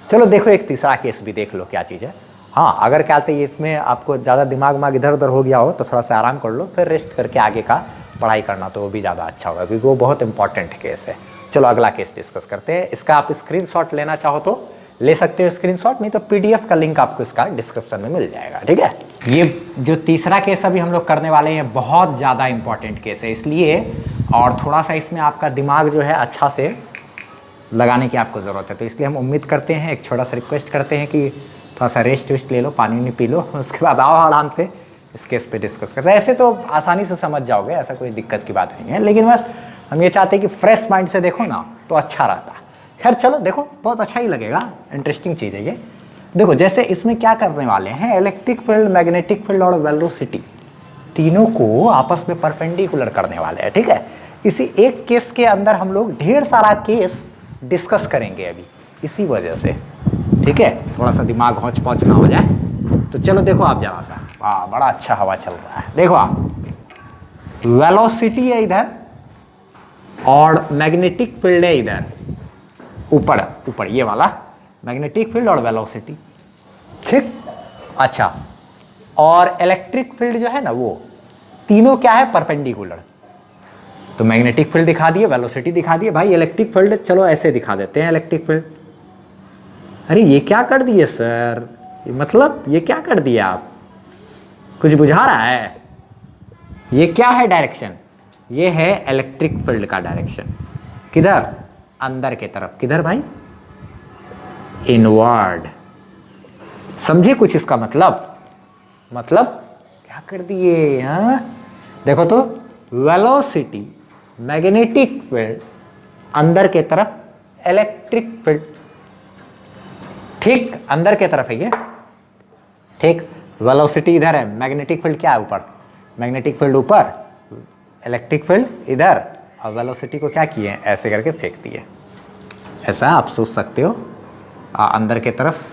चलो देखो एक तीसरा केस भी देख लो क्या चीज़ है। हाँ, अगर क्या कहते हैं इसमें आपको ज़्यादा दिमाग इधर उधर हो गया हो तो थोड़ा सा आराम कर लो, फिर रेस्ट करके आगे का पढ़ाई करना तो वो भी ज़्यादा अच्छा होगा, क्योंकि वो बहुत इंपॉर्टेंट केस है। चलो अगला केस डिस्कस करते हैं। इसका आप स्क्रीनशॉट लेना चाहो तो ले सकते हो स्क्रीनशॉट, नहीं तो पीडीएफ का लिंक आपको इसका डिस्क्रिप्शन में मिल जाएगा, ठीक है। ये जो तीसरा केस अभी हम लोग करने वाले हैं बहुत ज़्यादा इंपॉर्टेंट केस है, इसलिए और थोड़ा सा इसमें आपका दिमाग जो है अच्छा से लगाने की आपको ज़रूरत है। तो इसलिए हम उम्मीद करते हैं, एक छोटा सा रिक्वेस्ट करते हैं कि थोड़ा सा रेस्ट वेस्ट ले लो, पानी नहीं पी लो, उसके बाद आओ आराम से इस केस पे डिस्कस करते हैं। ऐसे तो आसानी से समझ जाओगे, ऐसा कोई दिक्कत की बात नहीं है, लेकिन बस हम ये चाहते हैं कि फ्रेश माइंड से देखो ना तो अच्छा रहता। खैर चलो देखो, बहुत अच्छा ही लगेगा, इंटरेस्टिंग चीज़ है ये। देखो जैसे इसमें क्या करने वाले हैं, इलेक्ट्रिक फील्ड, मैग्नेटिक फील्ड और वेलोसिटी तीनों को आपस में परपेंडिकुलर करने वाले हैं, ठीक है। इसी एक केस के अंदर हम लोग ढेर सारा केस डिस्कस करेंगे अभी, इसी वजह से, ठीक है, थोड़ा सा दिमाग हौच पौच ना हो जाए। तो चलो देखो आप जरा सा, वाह बड़ा अच्छा हवा चल रहा है। देखो आप, वेलोसिटी है इधर और मैग्नेटिक फील्ड है इधर, ऊपर ऊपर ये वाला मैग्नेटिक फील्ड और वेलोसिटी, ठीक। अच्छा, और इलेक्ट्रिक फील्ड जो है ना वो तीनों क्या है, परपेंडिकुलर। तो मैग्नेटिक फील्ड दिखा दिए, वेलोसिटी दिखा दिए। भाई इलेक्ट्रिक फील्ड चलो ऐसे दिखा देते हैं, इलेक्ट्रिक फील्ड। अरे ये क्या कर दिए सर, मतलब ये क्या कर दिया आप, कुछ बुझा रहा है? ये क्या है डायरेक्शन, ये है इलेक्ट्रिक फील्ड का डायरेक्शन, किधर, अंदर के तरफ। किधर भाई, इनवर्ड। समझे कुछ इसका मतलब क्या कर दिए, हाँ देखो तो, वेलोसिटी मैग्नेटिक फील्ड, अंदर के तरफ इलेक्ट्रिक फील्ड, ठीक अंदर के तरफ है ये, ठीक। वेलोसिटी इधर है, मैग्नेटिक फील्ड क्या है, ऊपर, मैग्नेटिक फील्ड ऊपर, इलेक्ट्रिक फील्ड इधर, और वेलोसिटी को क्या किए, ऐसे करके फेंक दिए। ऐसा आप सोच सकते हो, अंदर के तरफ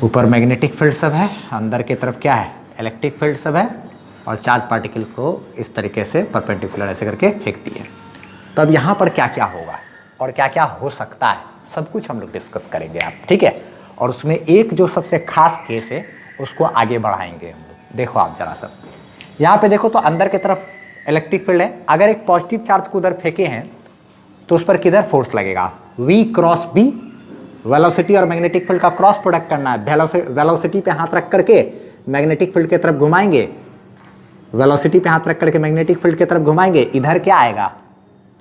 ऊपर मैग्नेटिक फील्ड सब है, अंदर के तरफ क्या है, इलेक्ट्रिक फील्ड सब है, और चार्ज पार्टिकल को इस तरीके से परपेंडिकुलर ऐसे करके फेंक दिए। तो अब यहाँ पर क्या क्या होगा और क्या क्या हो सकता है, सब कुछ हम लोग डिस्कस करेंगे आप, ठीक है। और उसमें एक जो सबसे खास केस है उसको आगे बढ़ाएंगे हम लोग। देखो आप जरा सा यहाँ पे देखो, तो अंदर की तरफ इलेक्ट्रिक फील्ड है, अगर एक पॉजिटिव चार्ज को उधर फेंके हैं तो उस पर किधर फोर्स लगेगा, V क्रॉस B। वेलोसिटी और मैग्नेटिक फील्ड का क्रॉस प्रोडक्ट करना है, वेलोसिटी पे हाथ रख करके मैग्नेटिक फील्ड की तरफ घुमाएंगे, वेलोसिटी पे हाथ रख करके मैग्नेटिक फील्ड की तरफ घुमाएंगे, इधर क्या आएगा,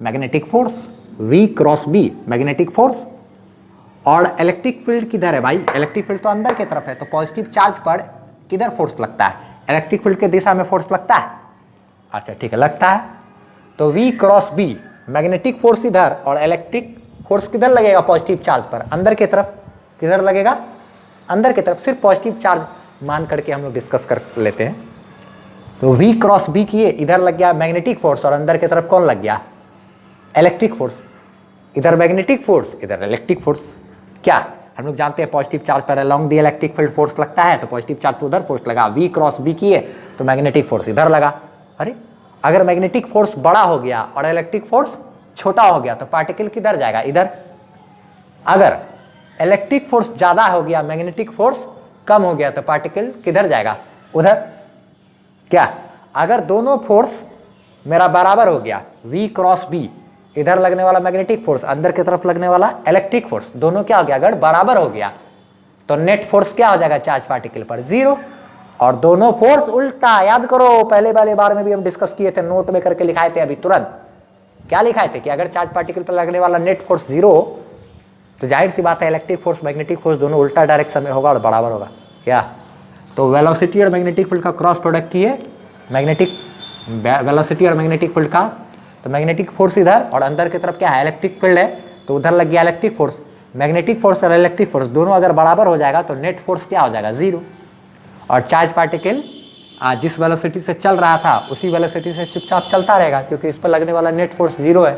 magnetic force, V cross B magnetic force. और इलेक्ट्रिक फील्ड किधर है भाई, इलेक्ट्रिक फील्ड तो अंदर की तरफ है, तो पॉजिटिव चार्ज पर किधर फोर्स लगता है, इलेक्ट्रिक फील्ड के दिशा में फोर्स लगता है, अच्छा ठीक है लगता है। तो V cross B magnetic force इधर, और इलेक्ट्रिक फोर्स किधर लगेगा, पॉजिटिव चार्ज पर, अंदर की तरफ। किधर लगेगा, अंदर की तरफ, सिर्फ पॉजिटिव चार्ज मान करके हम लोग डिस्कस कर लेते हैं। तो V क्रॉस B किए, इधर लग गया मैग्नेटिक फोर्स, और अंदर की तरफ कौन लग गया, इलेक्ट्रिक फोर्स। इधर मैग्नेटिक फोर्स, इधर इलेक्ट्रिक फोर्स। क्या हम लोग जानते हैं, पॉजिटिव चार्ज पर along the electric field force लगता है, तो पॉजिटिव चार्ज पर उधर फोर्स लगा, V क्रॉस B किए तो मैग्नेटिक फोर्स इधर लगा। अरे अगर मैग्नेटिक फोर्स बड़ा हो गया और इलेक्ट्रिक फोर्स छोटा हो गया तो पार्टिकल किधर जाएगा, इधर। अगर इलेक्ट्रिक फोर्स ज्यादा हो गया, मैग्नेटिक फोर्स कम हो गया तो पार्टिकल किधर जाएगा, उधर। क्या अगर दोनों फोर्स मेरा बराबर हो गया, V क्रॉस B, इधर लगने वाला मैग्नेटिक फोर्स, अंदर की तरफ लगने वाला इलेक्ट्रिक फोर्स, दोनों क्या हो गया, अगर बराबर हो गया तो नेट फोर्स क्या हो जाएगा चार्ज पार्टिकल पर, 0। और दोनों फोर्स उल्टा, याद करो पहले वाले बार में भी हम डिस्कस किए थे, नोट में करके लिखाए थे अभी तुरंत। क्या लिखाए थे कि अगर चार्ज पार्टिकल पर लगने वाला नेट फोर्स 0 तो जाहिर सी बात है इलेक्ट्रिक फोर्स मैग्नेटिक फोर्स दोनों उल्टा डायरेक्शन में होगा और बराबर होगा। क्या तो वेलोसिटी और मैग्नेटिक फील्ड का क्रॉस प्रोडक्ट की है मैग्नेटिक वेलोसिटी और मैग्नेटिक फील्ड का, तो मैग्नेटिक फोर्स इधर और अंदर की तरफ क्या है इलेक्ट्रिक फील्ड है, तो उधर लग गया इलेक्ट्रिक फोर्स। मैग्नेटिक फोर्स और इलेक्ट्रिक फोर्स दोनों अगर बराबर हो जाएगा तो नेट फोर्स क्या हो जाएगा 0। और चार्ज पार्टिकल जिस वेलोसिटी से चल रहा था उसी वेलोसिटी से चुपचाप चलता रहेगा, क्योंकि इस पर लगने वाला नेट फोर्स 0 है,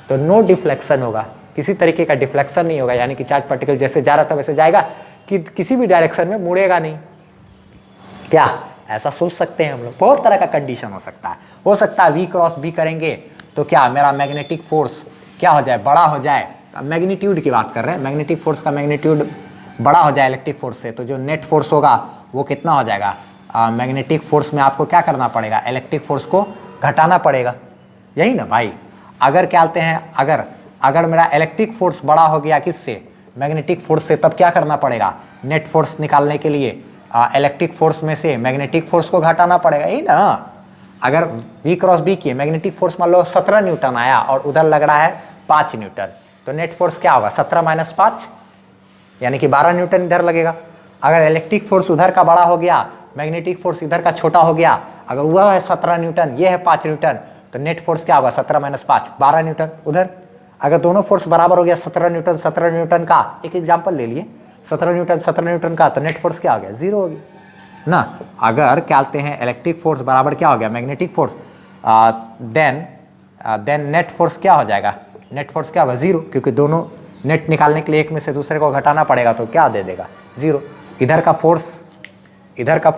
तो नो डिफ्लेक्शन होगा, किसी तरीके का डिफ्लेक्शन नहीं होगा, यानी कि चार्ज पार्टिकल जैसे जा रहा था वैसे जाएगा, कि किसी भी डायरेक्शन में मुड़ेगा नहीं। क्या ऐसा सोच सकते हैं हम लोग? बहुत तरह का कंडीशन हो सकता है V क्रॉस B करेंगे तो क्या मेरा मैग्नेटिक फोर्स क्या हो जाए, बड़ा हो जाए। मैग्नीट्यूड की बात कर रहे हैं, मैग्नेटिक फोर्स का मैग्नीट्यूड बड़ा हो जाए इलेक्ट्रिक फोर्स से, तो जो नेट फोर्स होगा वो कितना हो जाएगा। मैग्नेटिक फोर्स में आपको क्या करना पड़ेगा, इलेक्ट्रिक फोर्स को घटाना पड़ेगा, यही ना भाई। अगर क्या कहते हैं, अगर मेरा इलेक्ट्रिक फोर्स बड़ा हो गया किससे, मैग्नेटिक फोर्स से, तब क्या करना पड़ेगा, नेट फोर्स निकालने के लिए इलेक्ट्रिक फोर्स में से मैग्नेटिक फोर्स को घटाना पड़ेगा, यही ना। अगर V क्रॉस B की मैग्नेटिक फोर्स मान लो 17 न्यूटन आया और उधर लग रहा है 5 न्यूटन, तो नेट फोर्स क्या होगा 17 माइनस 5, यानी कि 12 न्यूटन इधर लगेगा। अगर इलेक्ट्रिक फोर्स उधर का बड़ा हो गया, मैग्नेटिक फोर्स इधर का छोटा हो गया, अगर वह है 17 न्यूटन ये है 5 न्यूटन, तो नेट फोर्स क्या होगा 17 माइनस 5 12 न्यूटन उधर। अगर दोनों फोर्स बराबर हो गया 17 न्यूटन का, एक एग्जाम्पल ले लिए 17 न्यूटन का, तो नेट फोर्स क्या हो गया 0 हो गया ना। अगर क्या कहते हैं इलेक्ट्रिक फोर्स बराबर क्या हो गया magnetic force, then net force क्या हो जाएगा, नेट फोर्स क्या होगा 0, क्योंकि दोनों नेट निकालने के लिए एक में से दूसरे को घटाना पड़ेगा, तो क्या दे देगा 0। इधर का फोर्स इधर का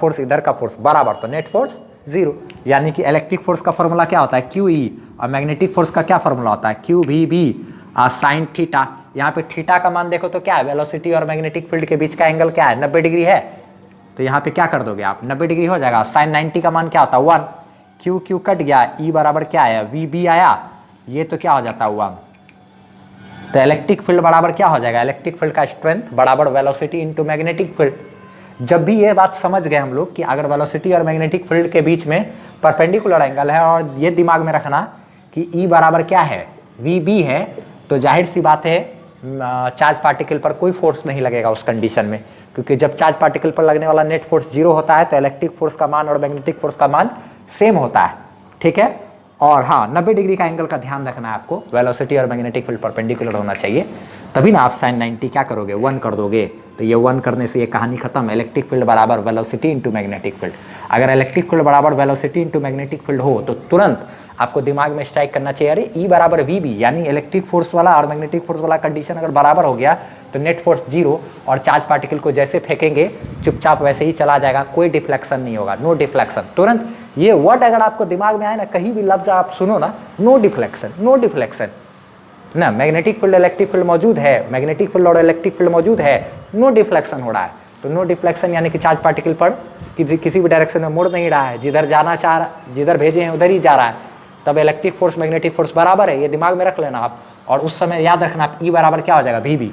फोर्स बराबर, तो नेट फोर्स 0, यानी कि इलेक्ट्रिक फोर्स का फॉर्मूला क्या होता है QE, और मैग्नेटिक फोर्स का क्या फॉर्मूला होता है QVB साइन थीटा। यहाँ पे थीटा का मान देखो तो क्या है, वेलोसिटी और मैग्नेटिक फील्ड के बीच का एंगल क्या है 90 डिग्री है, तो यहाँ पे क्या कर दोगे आप 90 डिग्री हो जाएगा। साइन 90 का मान क्या होता है 1, Q कट गया, E बराबर क्या आया VB आया, ये तो क्या हो जाता है 1। तो इलेक्ट्रिक फील्ड बराबर क्या हो जाएगा, इलेक्ट्रिक फील्ड का स्ट्रेंथ बराबर वेलोसिटी इंटू मैग्नेटिक फील्ड। जब भी ये बात समझ गए हम लोग कि अगर वेलोसिटी और मैग्नेटिक फील्ड के बीच में परपेंडिकुलर एंगल है, और ये दिमाग में रखना कि E बराबर क्या है VB है, तो जाहिर सी बात है चार्ज पार्टिकल पर कोई फोर्स नहीं लगेगा उस कंडीशन में, क्योंकि जब चार्ज पार्टिकल पर लगने वाला नेट फोर्स 0 होता है तो इलेक्ट्रिक फोर्स का मान और मैग्नेटिक फोर्स का मान सेम होता है, ठीक है। और हाँ 90 डिग्री का एंगल का ध्यान रखना है आपको, वेलोसिटी और मैग्नेटिक फील्ड परपेंडिकुलर होना चाहिए, तभी ना आप साइन 90 क्या करोगे 1 कर दोगे, तो ये 1 करने से ये कहानी खत्म। इलेक्ट्रिक फील्ड बराबर वेलोसिटी इंटू मैग्नेटिक फील्ड। अगर इलेक्ट्रिक फील्ड बराबर वेलोसिटी इंटू मैग्नेटिक फील्ड हो तो तुरंत आपको दिमाग में स्ट्राइक करना चाहिए, अरे E बराबर VB, यानी इलेक्ट्रिक फोर्स वाला और मैग्नेटिक फोर्स वाला कंडीशन अगर बराबर हो गया तो नेट फोर्स 0, और चार्ज पार्टिकल को जैसे फेंकेंगे चुपचाप वैसे ही चला जाएगा, कोई डिफ्लेक्शन नहीं होगा, नो डिफ्लेक्शन। तुरंत ये वर्ड अगर आपको दिमाग में आए ना, कहीं भी लफ्ज आप सुनो ना, नो डिफ्लेक्शन ना, मैग्नेटिक फील्ड इलेक्ट्रिक फील्ड मौजूद है, मैग्नेटिक फील्ड और इलेक्ट्रिक फील्ड मौजूद है, नो डिफ्लेक्शन हो रहा है, तो नो डिफ्लेक्शन यानी कि चार्ज पार्टिकल पर किसी भी डायरेक्शन में मुड़ नहीं रहा है, जिधर भेजे हैं उधर ही जा रहा है, तब इलेक्ट्रिक फोर्स मैग्नेटिक फोर्स बराबर है, ये दिमाग में रख लेना आप। और उस समय याद रखना आप E बराबर क्या हो जाएगा VB,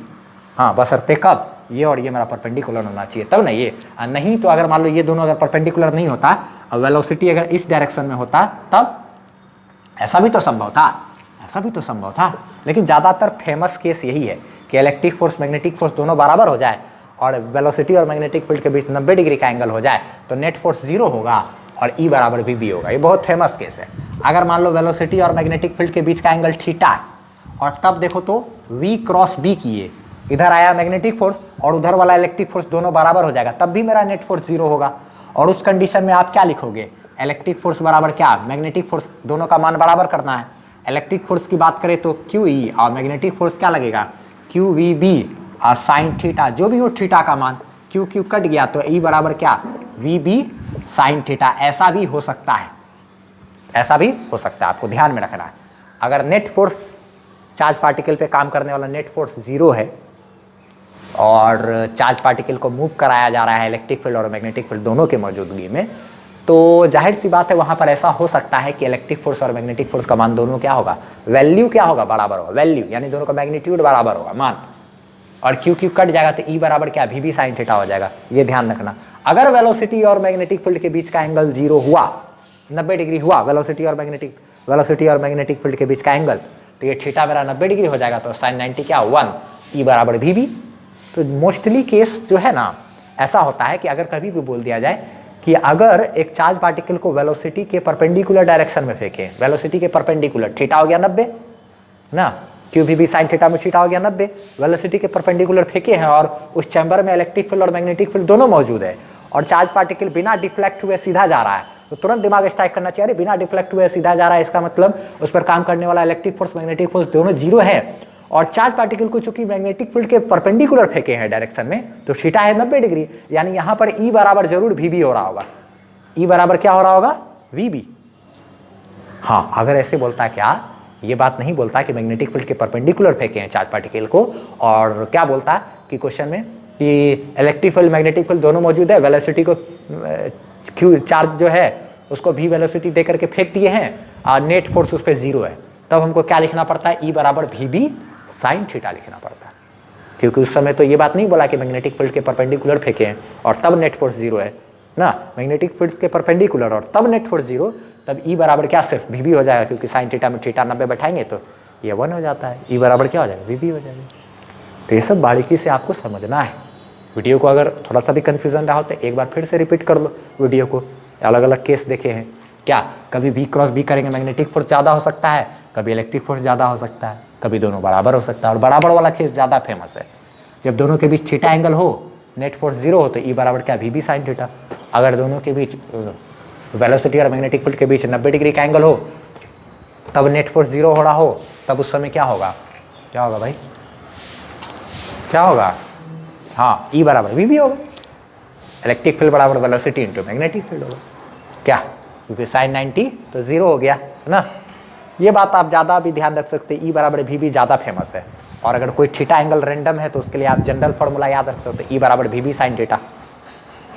हाँ बशर्ते कब, ये और ये मेरा परपेंडिकुलर होना चाहिए तब ना ये, नहीं तो अगर मान लो ये दोनों अगर परपेंडिकुलर नहीं होता और वेलोसिटी अगर इस डायरेक्शन में होता तब ऐसा भी तो संभव था, लेकिन ज़्यादातर फेमस केस यही है कि इलेक्ट्रिक फोर्स मैग्नेटिक फोर्स दोनों बराबर हो जाए और वेलोसिटी और मैग्नेटिक फील्ड के बीच 90 डिग्री का एंगल हो जाए तो नेट फोर्स 0 होगा और E बराबर VB होगा। ये बहुत फेमस केस है। अगर मान लो वेलोसिटी और मैग्नेटिक फील्ड के बीच का एंगल थीटा है और तब देखो तो V क्रॉस B किए, इधर आया मैग्नेटिक फोर्स और उधर वाला इलेक्ट्रिक फोर्स दोनों बराबर हो जाएगा, तब भी मेरा नेट फोर्स 0 होगा। और उस कंडीशन में आप क्या लिखोगे, इलेक्ट्रिक फोर्स बराबर क्या, मैग्नेटिक फोर्स, दोनों का मान बराबर करना है। इलेक्ट्रिक फोर्स की बात करें तो QE और मैग्नेटिक फोर्स क्या लगेगा QVB और साइन थीटा, जो भी हो थीटा का मान, Q कट गया तो E बराबर क्या VB साइन थीटा। ऐसा भी हो सकता है, आपको ध्यान में रखना है। अगर नेट फोर्स चार्ज पार्टिकल पे काम करने वाला नेट फोर्स 0 है और चार्ज पार्टिकल को मूव कराया जा रहा है इलेक्ट्रिक फील्ड और मैग्नेटिक फील्ड दोनों के मौजूदगी में, तो जाहिर सी बात है वहाँ पर ऐसा हो सकता है कि इलेक्ट्रिक फोर्स और मैग्नेटिक फोर्स का मान दोनों क्या होगा, वैल्यू क्या होगा, बराबर होगा, वैल्यू यानी दोनों का मैग्नीट्यूड बराबर होगा मान, और Q कट जाएगा तो E बराबर क्या VB साइन थीटा हो जाएगा। ये ध्यान रखना। अगर वेलोसिटी और मैग्नेटिक फील्ड के बीच का एंगल 0 हुआ, 90 डिग्री हुआ, वेलोसिटी और मैग्नेटिक फील्ड के बीच का एंगल, तो ये थीटा मेरा 90 डिग्री हो जाएगा, तो साइन 90 क्या 1, E बराबर VB। तो मोस्टली केस जो है ना ऐसा होता है कि अगर कभी भी बोल दिया जाए कि अगर एक चार्ज पार्टिकल को वेलोसिटी के परपेंडिकुलर डायरेक्शन में फेंके, वेलोसिटी के परपेंडिकुलर, थीटा हो गया 90 ना, क्यू भी साइन थीटा में थीटा हो गया 90, वेलोसिटी के परपेंडिकुलर फेंके हैं और उस चैम्बर में इलेक्ट्रिक फील्ड और मैग्नेटिक फील्ड दोनों मौजूद है और चार्ज पार्टिकल बिना डिफ्लेक्ट हुए सीधा जा रहा है, तो तुरंत दिमाग स्ट्राइक करना चाहिए, बिना डिफ्लेक्ट हुए सीधा जा रहा है, इसका मतलब उस पर काम करने वाला इलेक्ट्रिक फोर्स मैग्नेटिक फोर्स दोनों जीरो है। और चार्ज पार्टिकल को चूंकि मैग्नेटिक फील्ड के परपेंडिकुलर फेंके हैं डायरेक्शन में, तो थीटा है 90 डिग्री, यानी यहां पर E बराबर जरूर VB हो रहा होगा। E बराबर क्या हो रहा होगा? VB। हाँ, अगर ऐसे बोलता क्या, ये बात नहीं बोलता कि मैग्नेटिक फील्ड के परपेंडिकुलर फेंके हैं चार्ज पार्टिकल को, और क्या बोलता कि क्वेश्चन में कि इलेक्ट्रिक फील्ड मैग्नेटिक फील्ड दोनों मौजूद है, वेलोसिटी को क्यू चार्ज जो है उसको भी वेलोसिटी दे करके फेंक दिए हैं और नेट फोर्स उस पर जीरो है, तब हमको क्या लिखना पड़ता है? E बराबर VB साइन थीटा लिखना पड़ता है, क्योंकि उस समय तो ये बात नहीं बोला कि मैग्नेटिक फील्ड के परपेंडिकुलर फेंके हैं और तब नेट फोर्स जीरो है ना, मैग्नेटिक फील्ड के परपेंडिकुलर और तब नेट फोर्स जीरो, तब E बराबर क्या सिर्फ VB हो जाएगा, क्योंकि साइन थीटा में थीटा 90 बैठाएंगे तो ये 1 हो जाता है, E बराबर क्या हो जाएगा? VB हो जाएगा। तो ये सब बारीकी से आपको समझना है। वीडियो को अगर थोड़ा सा भी कन्फ्यूजन रहा हो तो एक बार फिर से रिपीट कर लो वीडियो को, अलग अलग केस देखे हैं क्या, कभी V क्रॉस B करेंगे मैग्नेटिक फोर्स ज़्यादा हो सकता है, कभी इलेक्ट्रिक फोर्स ज़्यादा हो सकता है, कभी दोनों बराबर हो सकता है, और बराबर वाला केस ज़्यादा फेमस है, जब दोनों के बीच थीटा एंगल हो, नेट फोर्स जीरो हो, तो E बराबर क्या? VB sine theta. अगर दोनों के बीच वेलोसिटी और मैग्नेटिक फील्ड के बीच 90 डिग्री का एंगल हो, तब नेट फोर्स जीरो हो रहा हो, तब उस समय क्या होगा? क्या होगा भाई? क्या होगा? हाँ, E बराबर VB होगा, इलेक्ट्रिक फील्ड बराबर वेलोसिटी इंटू मैग्नेटिक फील्ड होगा क्या, क्योंकि साइन 90 तो जीरो हो गया है ना। ये बात आप ज़्यादा भी ध्यान रख सकते हैं, E बराबर VB ज़्यादा फेमस है, और अगर कोई थीटा एंगल रैंडम है तो उसके लिए आप जनरल फॉर्मूला याद रख सकते हैं, E बराबर VB साइन थीटा।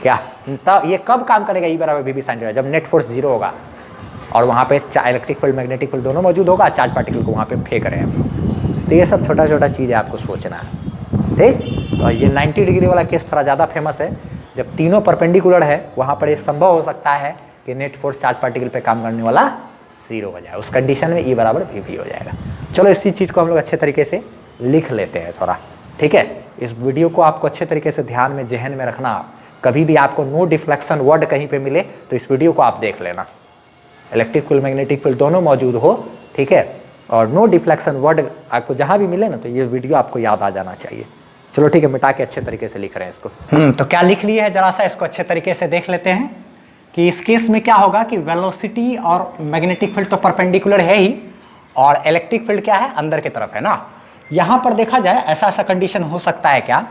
क्या तब ये कब काम करेगा E बराबर VB साइन थीटा? जब नेट फोर्स जीरो होगा और वहाँ पे इलेक्ट्रिक फील्ड मैग्नेटिक फील्ड दोनों मौजूद होगा, चार्ज पार्टिकल को वहाँ पे फेंक रहे हैं हम लोग। तो ये सब छोटा छोटा चीज़ है, आपको सोचना है, ठीक। और ये 90 डिग्री वाला केस थोड़ा ज़्यादा फेमस है, जब तीनों परपेंडिकुलर है वहाँ पर ये संभव हो सकता है कि नेट फोर्स चार्ज पार्टिकल पे काम करने वाला जीरो हो जाए, उस कंडीशन में E बराबर VB हो जाएगा। चलो इसी चीज़ को हम लोग अच्छे तरीके से लिख लेते हैं थोड़ा, ठीक है। इस वीडियो को आपको अच्छे तरीके से ध्यान में जहन में रखना, कभी भी आपको नो डिफ्लेक्शन वर्ड कहीं पे मिले तो इस वीडियो को आप देख लेना, इलेक्ट्रिक फील्ड मैग्नेटिक फील्ड दोनों मौजूद हो, ठीक है, और नो डिफ्लेक्शन वर्ड आपको जहाँ भी मिले ना तो ये वीडियो आपको याद आ जाना चाहिए। चलो ठीक है, मिटा के अच्छे तरीके से लिख रहे हैं इसको। तो क्या लिख लिए है, जरा सा इसको अच्छे तरीके से देख लेते हैं कि इस केस में क्या होगा कि वेलोसिटी और मैग्नेटिक फील्ड तो परपेंडिकुलर है ही, और इलेक्ट्रिक फील्ड क्या है? अंदर की तरफ है ना। यहाँ पर देखा जाए ऐसा ऐसा कंडीशन हो सकता है क्या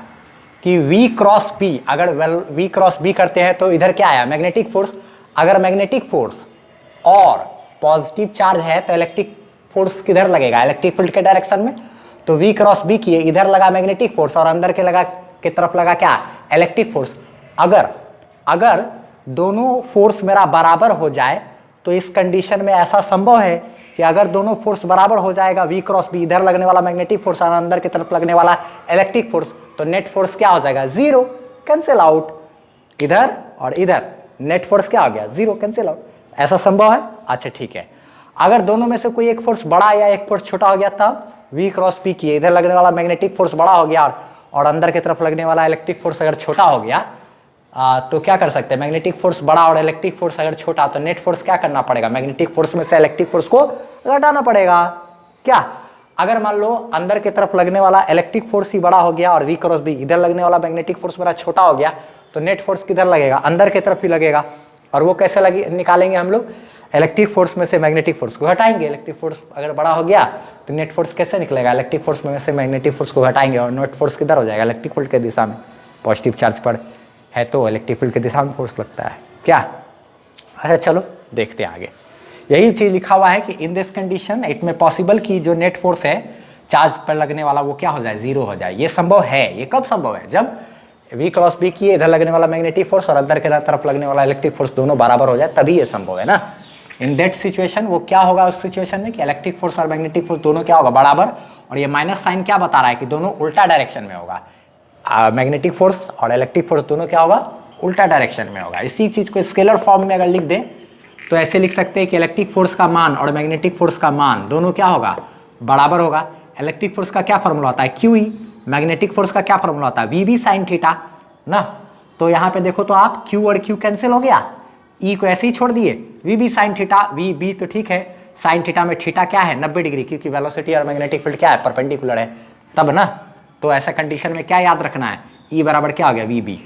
कि V क्रॉस B, अगर V क्रॉस B करते हैं तो इधर क्या आया? Magnetic force. अगर मैग्नेटिक फोर्स और पॉजिटिव चार्ज है तो इलेक्ट्रिक फोर्स किधर लगेगा? इलेक्ट्रिक फील्ड के डायरेक्शन में। तो V क्रॉस B किए, इधर लगा मैग्नेटिक फोर्स और अंदर के तरफ लगा क्या? Electric force. अगर दोनों फोर्स मेरा बराबर हो जाए तो इस कंडीशन में ऐसा संभव है कि अगर दोनों फोर्स बराबर हो जाएगा, V क्रॉस B, इधर लगने वाला मैग्नेटिक फोर्स और अंदर की तरफ लगने वाला इलेक्ट्रिक फोर्स, तो नेट फोर्स क्या हो जाएगा? Zero, cancel out. इधर और इधर नेट फोर्स क्या हो गया? Zero, cancel out. ऐसा संभव है? अच्छा ठीक है। अगर दोनों में से कोई एक फोर्स बड़ा या एक फोर्स छोटा हो गया, तब V क्रॉस P किए, इधर लगने वाला मैग्नेटिक फोर्स बड़ा हो गया और अंदर की तरफ लगने वाला इलेक्ट्रिक फोर्स अगर छोटा हो गया, तो क्या कर सकते हैं? मैग्नेटिक फोर्स बड़ा और इलेक्ट्रिक फोर्स अगर छोटा, तो नेट फोर्स क्या करना पड़ेगा? मैग्नेटिक फोर्स में से इलेक्ट्रिक फोर्स को घटाना पड़ेगा क्या। अगर मान लो अंदर की तरफ लगने वाला इलेक्ट्रिक फोर्स ही बड़ा हो गया और V क्रॉस B, इधर लगने वाला मैग्नेटिक फोर्स मेरा छोटा हो गया, तो नेट फोर्स किधर लगेगा? अंदर की तरफ ही लगेगा। और वो कैसे निकालेंगे हम लोग? इलेक्ट्रिक फोर्स में से मैग्नेटिक फोर्स को घटाएंगे। इलेक्ट्रिक फोर्स अगर बड़ा हो गया तो नेट फोर्स कैसे निकलेगा? इलेक्ट्रिक फोर्स में से मैग्नेटिक फोर्स को घटाएंगे और नेट फोर्स किधर हो जाएगा? इलेक्ट्रिक फील्ड के दिशा में। पॉजिटिव चार्ज पर है तो इलेक्ट्रिक फील्ड की दिशा में फोर्स लगता है क्या। अच्छा चलो देखते हैं आगे। यही चीज लिखा हुआ है कि इन दिस कंडीशन इट में पॉसिबल कि जो नेट फोर्स है चार्ज पर लगने वाला वो क्या हो जाए? जीरो हो जाए। ये संभव है। ये कब संभव है? जब V क्रॉस B की इधर लगने वाला मैग्नेटिक फोर्स और अंदर के तरफ लगने वाला इलेक्ट्रिक फोर्स दोनों बराबर हो जाए, तभी ये संभव है ना। इन दैट सिचुएशन वो क्या होगा उस सिचुएशन में कि इलेक्ट्रिक फोर्स और मैग्नेटिक फोर्स दोनों क्या होगा? बराबर। और ये माइनस साइन क्या बता रहा है कि दोनों उल्टा डायरेक्शन में होगा। मैग्नेटिक फोर्स और इलेक्ट्रिक फोर्स दोनों क्या होगा? उल्टा डायरेक्शन में होगा। इसी चीज को स्केलर फॉर्म में अगर लिख दें तो ऐसे लिख सकते हैं कि इलेक्ट्रिक फोर्स का मान और मैग्नेटिक फोर्स का मान दोनों क्या होगा? बराबर होगा। इलेक्ट्रिक फोर्स का क्या फॉर्मूला होता है? QE। मैग्नेटिक फोर्स का क्या फॉर्मूला होता है? VB साइन थीटा ना। तो यहाँ पे देखो तो आप Q और Q कैंसिल हो गया, E को ऐसे ही छोड़ दिए, V B sine theta, V B तो ठीक है, साइन थीटा में थीटा क्या है 90 डिग्री, क्योंकि वेलोसिटी और मैग्नेटिक फील्ड क्या है परपेंडिकुलर है तब ना। तो ऐसा कंडीशन में क्या याद रखना है, E बराबर क्या हो गया वी बी,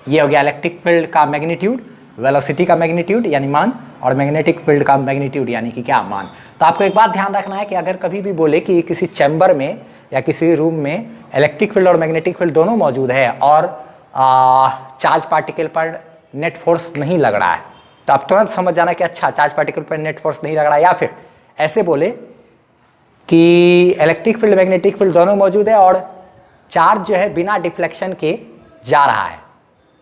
ये हो गया इलेक्ट्रिक फील्ड का मैग्नीट्यूड, वेलोसिटी का मैग्नीट्यूड यानी मान, और मैग्नेटिक फील्ड का मैग्नीट्यूड यानी कि क्या मान। तो आपको एक बात ध्यान रखना है कि अगर कभी भी बोले कि किसी चैम्बर में या किसी रूम में इलेक्ट्रिक फील्ड और मैग्नेटिक फील्ड दोनों मौजूद है और चार्ज पार्टिकल पर नेट फोर्स नहीं लग रहा है, तो आप तुरंत समझ जाना कि अच्छा चार्ज पार्टिकल पर नेट फोर्स नहीं लग रहा है। या फिर ऐसे बोले कि इलेक्ट्रिक फील्ड मैग्नेटिक फील्ड दोनों मौजूद है और चार्ज जो है बिना डिफ्लेक्शन के जा रहा है,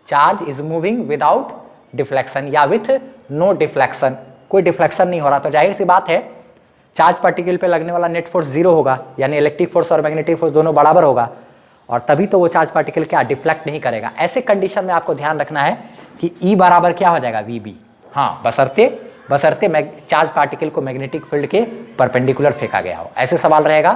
charge is moving without deflection या विथ नो डिफ्लेक्शन, कोई डिफ्लेक्शन नहीं हो रहा, तो जाहिर सी बात है चार्ज पार्टिकल पे लगने वाला नेट फोर्स जीरो होगा, यानी इलेक्ट्रिक फोर्स और मैग्नेटिक फोर्स दोनों बराबर होगा, और तभी तो वो चार्ज पार्टिकल क्या डिफ्लेक्ट नहीं करेगा। ऐसे कंडीशन में आपको ध्यान रखना है कि E बराबर क्या हो जाएगा वी बी, हाँ बशर्ते चार्ज पार्टिकल को मैग्नेटिक फील्ड के परपेंडिकुलर फेंका गया हो। ऐसे सवाल रहेगा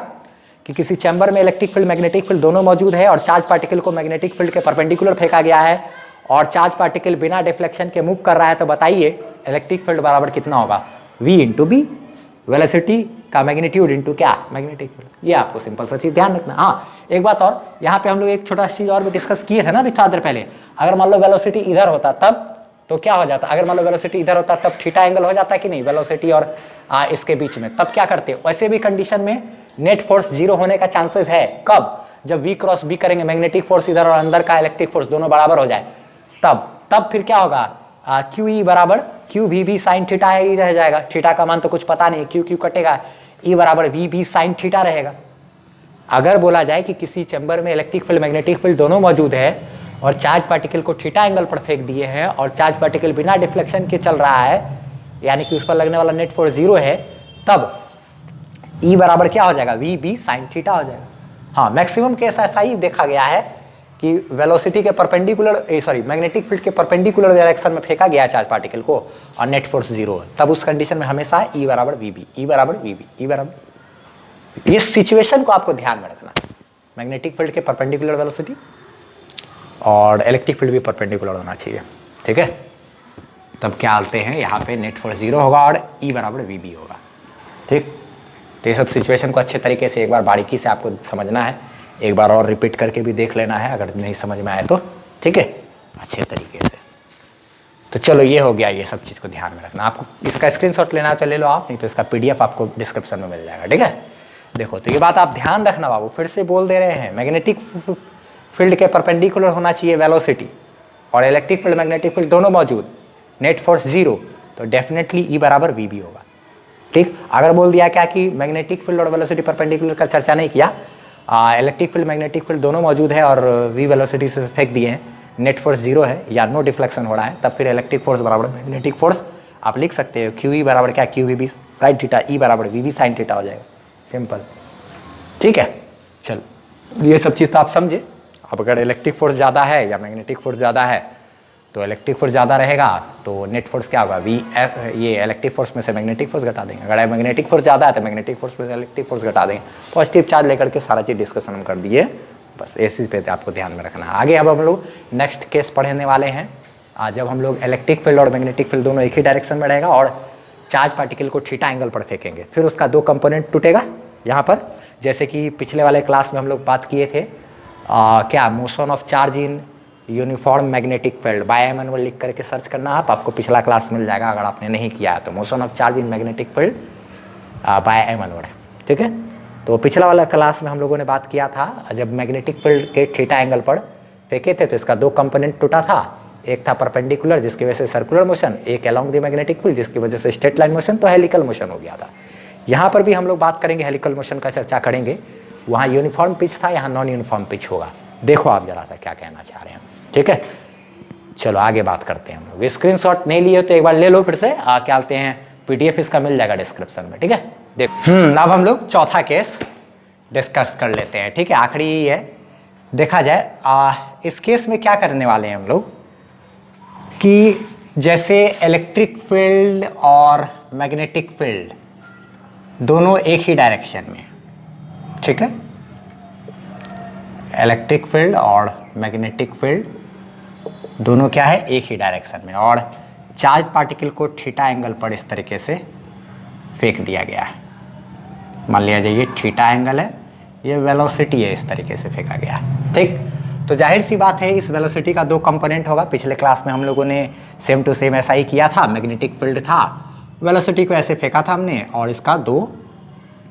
कि किसी चैम्बर में इलेक्ट्रिक फील्ड मैग्नेटिक फील्ड दोनों मौजूद है और चार्ज पार्टिकल को मैग्नेटिक फील्ड के परपेंडिकुलर फेंका गया है और चार्ज पार्टिकल बिना डिफ्लेक्शन के मूव कर रहा है, तो बताइए इलेक्ट्रिक फील्ड बराबर कितना होगा, V इंटू बी, वेलोसिटी का मैग्नीट्यूड इंटू क्या मैग्नेटिक फील्ड। ये आपको सिंपल सा चीज ध्यान रखना। हाँ एक बात और, यहाँ पे हम लोग एक छोटा चीज और भी डिस्कस किए थे ना अभी थोड़ा देर पहले, अगर मान लो वेलोसिटी इधर होता तब तो क्या हो जाता, अगर मान लो वेलोसिटी इधर होता तब थीटा एंगल हो जाता कि नहीं वेलोसिटी और इसके बीच में, तब क्या करते, वैसे भी कंडीशन में नेट फोर्स जीरो होने का चांसेस है, कब, जब V क्रॉस B करेंगे, मैग्नेटिक फोर्स इधर और अंदर का इलेक्ट्रिक फोर्स दोनों बराबर हो जाए, तब फिर क्या होगा, क्यू ई बराबर Q V B sine theta ही रह जाएगा, थीटा का मान तो कुछ पता नहीं, क्यू क्यू कटेगा, ई बराबर वी बी साइन थीटा रहेगा। अगर बोला जाए कि किसी चैम्बर में इलेक्ट्रिक फील्ड मैग्नेटिक फील्ड दोनों मौजूद है और चार्ज पार्टिकल को थीटा एंगल पर फेंक दिए हैं और चार्ज पार्टिकल बिना डिफ्लेक्शन के चल रहा है, यानी कि उस पर लगने वाला नेट फोर्स जीरो है, तब ई बराबर क्या हो जाएगा, वी बी साइन थीटा हो जाएगा। हाँ मैक्सिमम केस ऐसा ही देखा गया है कि वेलोसिटी के परपेंडिकुलर मैग्नेटिक फील्ड के परपेंडिकुलर डायरेक्शन में फेंका गया चार्ज पार्टिकल को और नेट फोर्स जीरो है, तब उस कंडीशन में हमेशा E बराबर वी बी, E बराबर वी बी, E बराबर, इस सिचुएशन को आपको ध्यान में रखना है। मैग्नेटिक फील्ड के परपेंडिकुलर वेलोसिटी और इलेक्ट्रिक फील्ड भी परपेंडिकुलर होना चाहिए, ठीक है, तब क्या आते हैं यहाँ पे नेट फोर्स जीरो होगा और E बराबर वी बी होगा, ठीक। तो ये सब सिचुएशन को अच्छे तरीके से एक बार बारीकी से आपको समझना है, एक बार और रिपीट करके भी देख लेना है अगर नहीं समझ में आए तो, ठीक है, अच्छे तरीके से। तो चलो ये हो गया, ये सब चीज़ को ध्यान में रखना। आपको इसका स्क्रीनशॉट लेना है तो ले लो आप, नहीं तो इसका PDF आपको डिस्क्रिप्शन में मिल जाएगा, ठीक है। देखो तो ये बात आप ध्यान रखना बाबू, फिर से बोल दे रहे हैं, मैग्नेटिक फील्ड के परपेंडिकुलर होना चाहिए वेलोसिटी और इलेक्ट्रिक फील्ड मैग्नेटिक फील्ड दोनों मौजूद, नेट फोर्स जीरो, तो डेफिनेटली E बराबर वी बी होगा, ठीक। अगर बोल दिया क्या कि मैग्नेटिक फील्ड और वेलोसिटी परपेंडिकुलर का चर्चा नहीं किया, इलेक्ट्रिक फील्ड मैग्नेटिक फील्ड दोनों मौजूद है और V वेलोसिटी से फेंक दिए हैं, नेट फोर्स जीरो है या नो डिफ्लेक्शन हो रहा है, तब फिर इलेक्ट्रिक फोर्स बराबर मैग्नेटिक फोर्स आप लिख सकते हो, क्यू ई बराबर क्या Q V B sine theta, E बराबर वी बी साइन थीटा हो जाएगा, सिंपल, ठीक है। चलो ये सब चीज़ तो आप समझे। अब अगर इलेक्ट्रिक फोर्स ज़्यादा है या मैग्नेटिक फोर्स ज़्यादा है, तो इलेक्ट्रिक फोर्स ज़्यादा रहेगा तो नेट फोर्स क्या होगा, ये इलेक्ट्रिक फोर्स में से मैग्नेटिक फोर्स घटा देंगे, अगर मैग्नेटिक फोर्स ज़्यादा है तो मैग्नेटिक फोर्स में से इलेक्ट्रिक फोर्स घटा देंगे, पॉजिटिव चार्ज लेकर के सारा चीज़ डिस्कशन हम कर दिए, बस इस चीज़ पे आपको ध्यान में रखना है। आगे अब हम लोग नेक्स्ट केस पढ़ने वाले हैं, जब हम लोग इलेक्ट्रिक फील्ड और मैग्नेटिक फील्ड दोनों एक ही डायरेक्शन में रहेगा और चार्ज पार्टिकल को थीटा एंगल पर फेंकेंगे, फिर उसका दो कंपोनेंट टूटेगा यहाँ पर, जैसे कि पिछले वाले क्लास में हम लोग बात किए थे, क्या motion of charge in uniform magnetic field, by Emmanuel लिख करके सर्च करना आप, आपको पिछला क्लास मिल जाएगा अगर आपने नहीं किया है तो, motion of charge in magnetic field by Emmanuel, ठीक है। तो पिछला वाला क्लास में हम लोगों ने बात किया था, जब मैग्नेटिक फील्ड के थीटा एंगल पर फेंके थे तो इसका दो कंपोनेंट टूटा था, एक था परपेंडिकुलर जिसकी वजह से सर्कुलर मोशन, एक अलोंग द मैग्नेटिक फील्ड जिसकी वजह से स्ट्रेट लाइन मोशन, तो हेलिकल मोशन हो गया था। यहाँ पर भी हम लोग बात करेंगे, हेलिकल मोशन का चर्चा करेंगे, वहाँ यूनिफॉर्म पिच था, यहाँ नॉन यूनिफॉर्म पिच होगा, देखो आप जरा सा क्या कहना चाह रहे हैं, ठीक है। चलो आगे बात करते हैं हम लोग। स्क्रीनशॉट नहीं लिए तो एक बार ले लो फिर से, क्या कहते हैं PDF इसका मिल जाएगा डिस्क्रिप्शन में, ठीक है। देखो अब हम लोग चौथा केस डिस्कस कर लेते हैं, ठीक है, आखिरी ही है। देखा जाए इस केस में क्या करने वाले हैं हम लोग कि जैसे इलेक्ट्रिक फील्ड और मैग्नेटिक फील्ड दोनों एक ही डायरेक्शन में, ठीक है, इलेक्ट्रिक फील्ड और मैग्नेटिक फील्ड दोनों क्या है, एक ही डायरेक्शन में। और चार्ज पार्टिकल को थीटा एंगल पर इस तरीके से फेंक दिया गया है। मान लिया जाए ये थीटा एंगल है, ये वेलोसिटी है, इस तरीके से फेंका गया। ठीक, तो जाहिर सी बात है इस वेलोसिटी का दो कंपोनेंट होगा। पिछले क्लास में हम लोगों ने सेम टू सेम ऐसा ही किया था। मैग्नेटिक फील्ड था, वेलोसिटी को ऐसे फेंका था हमने, और इसका दो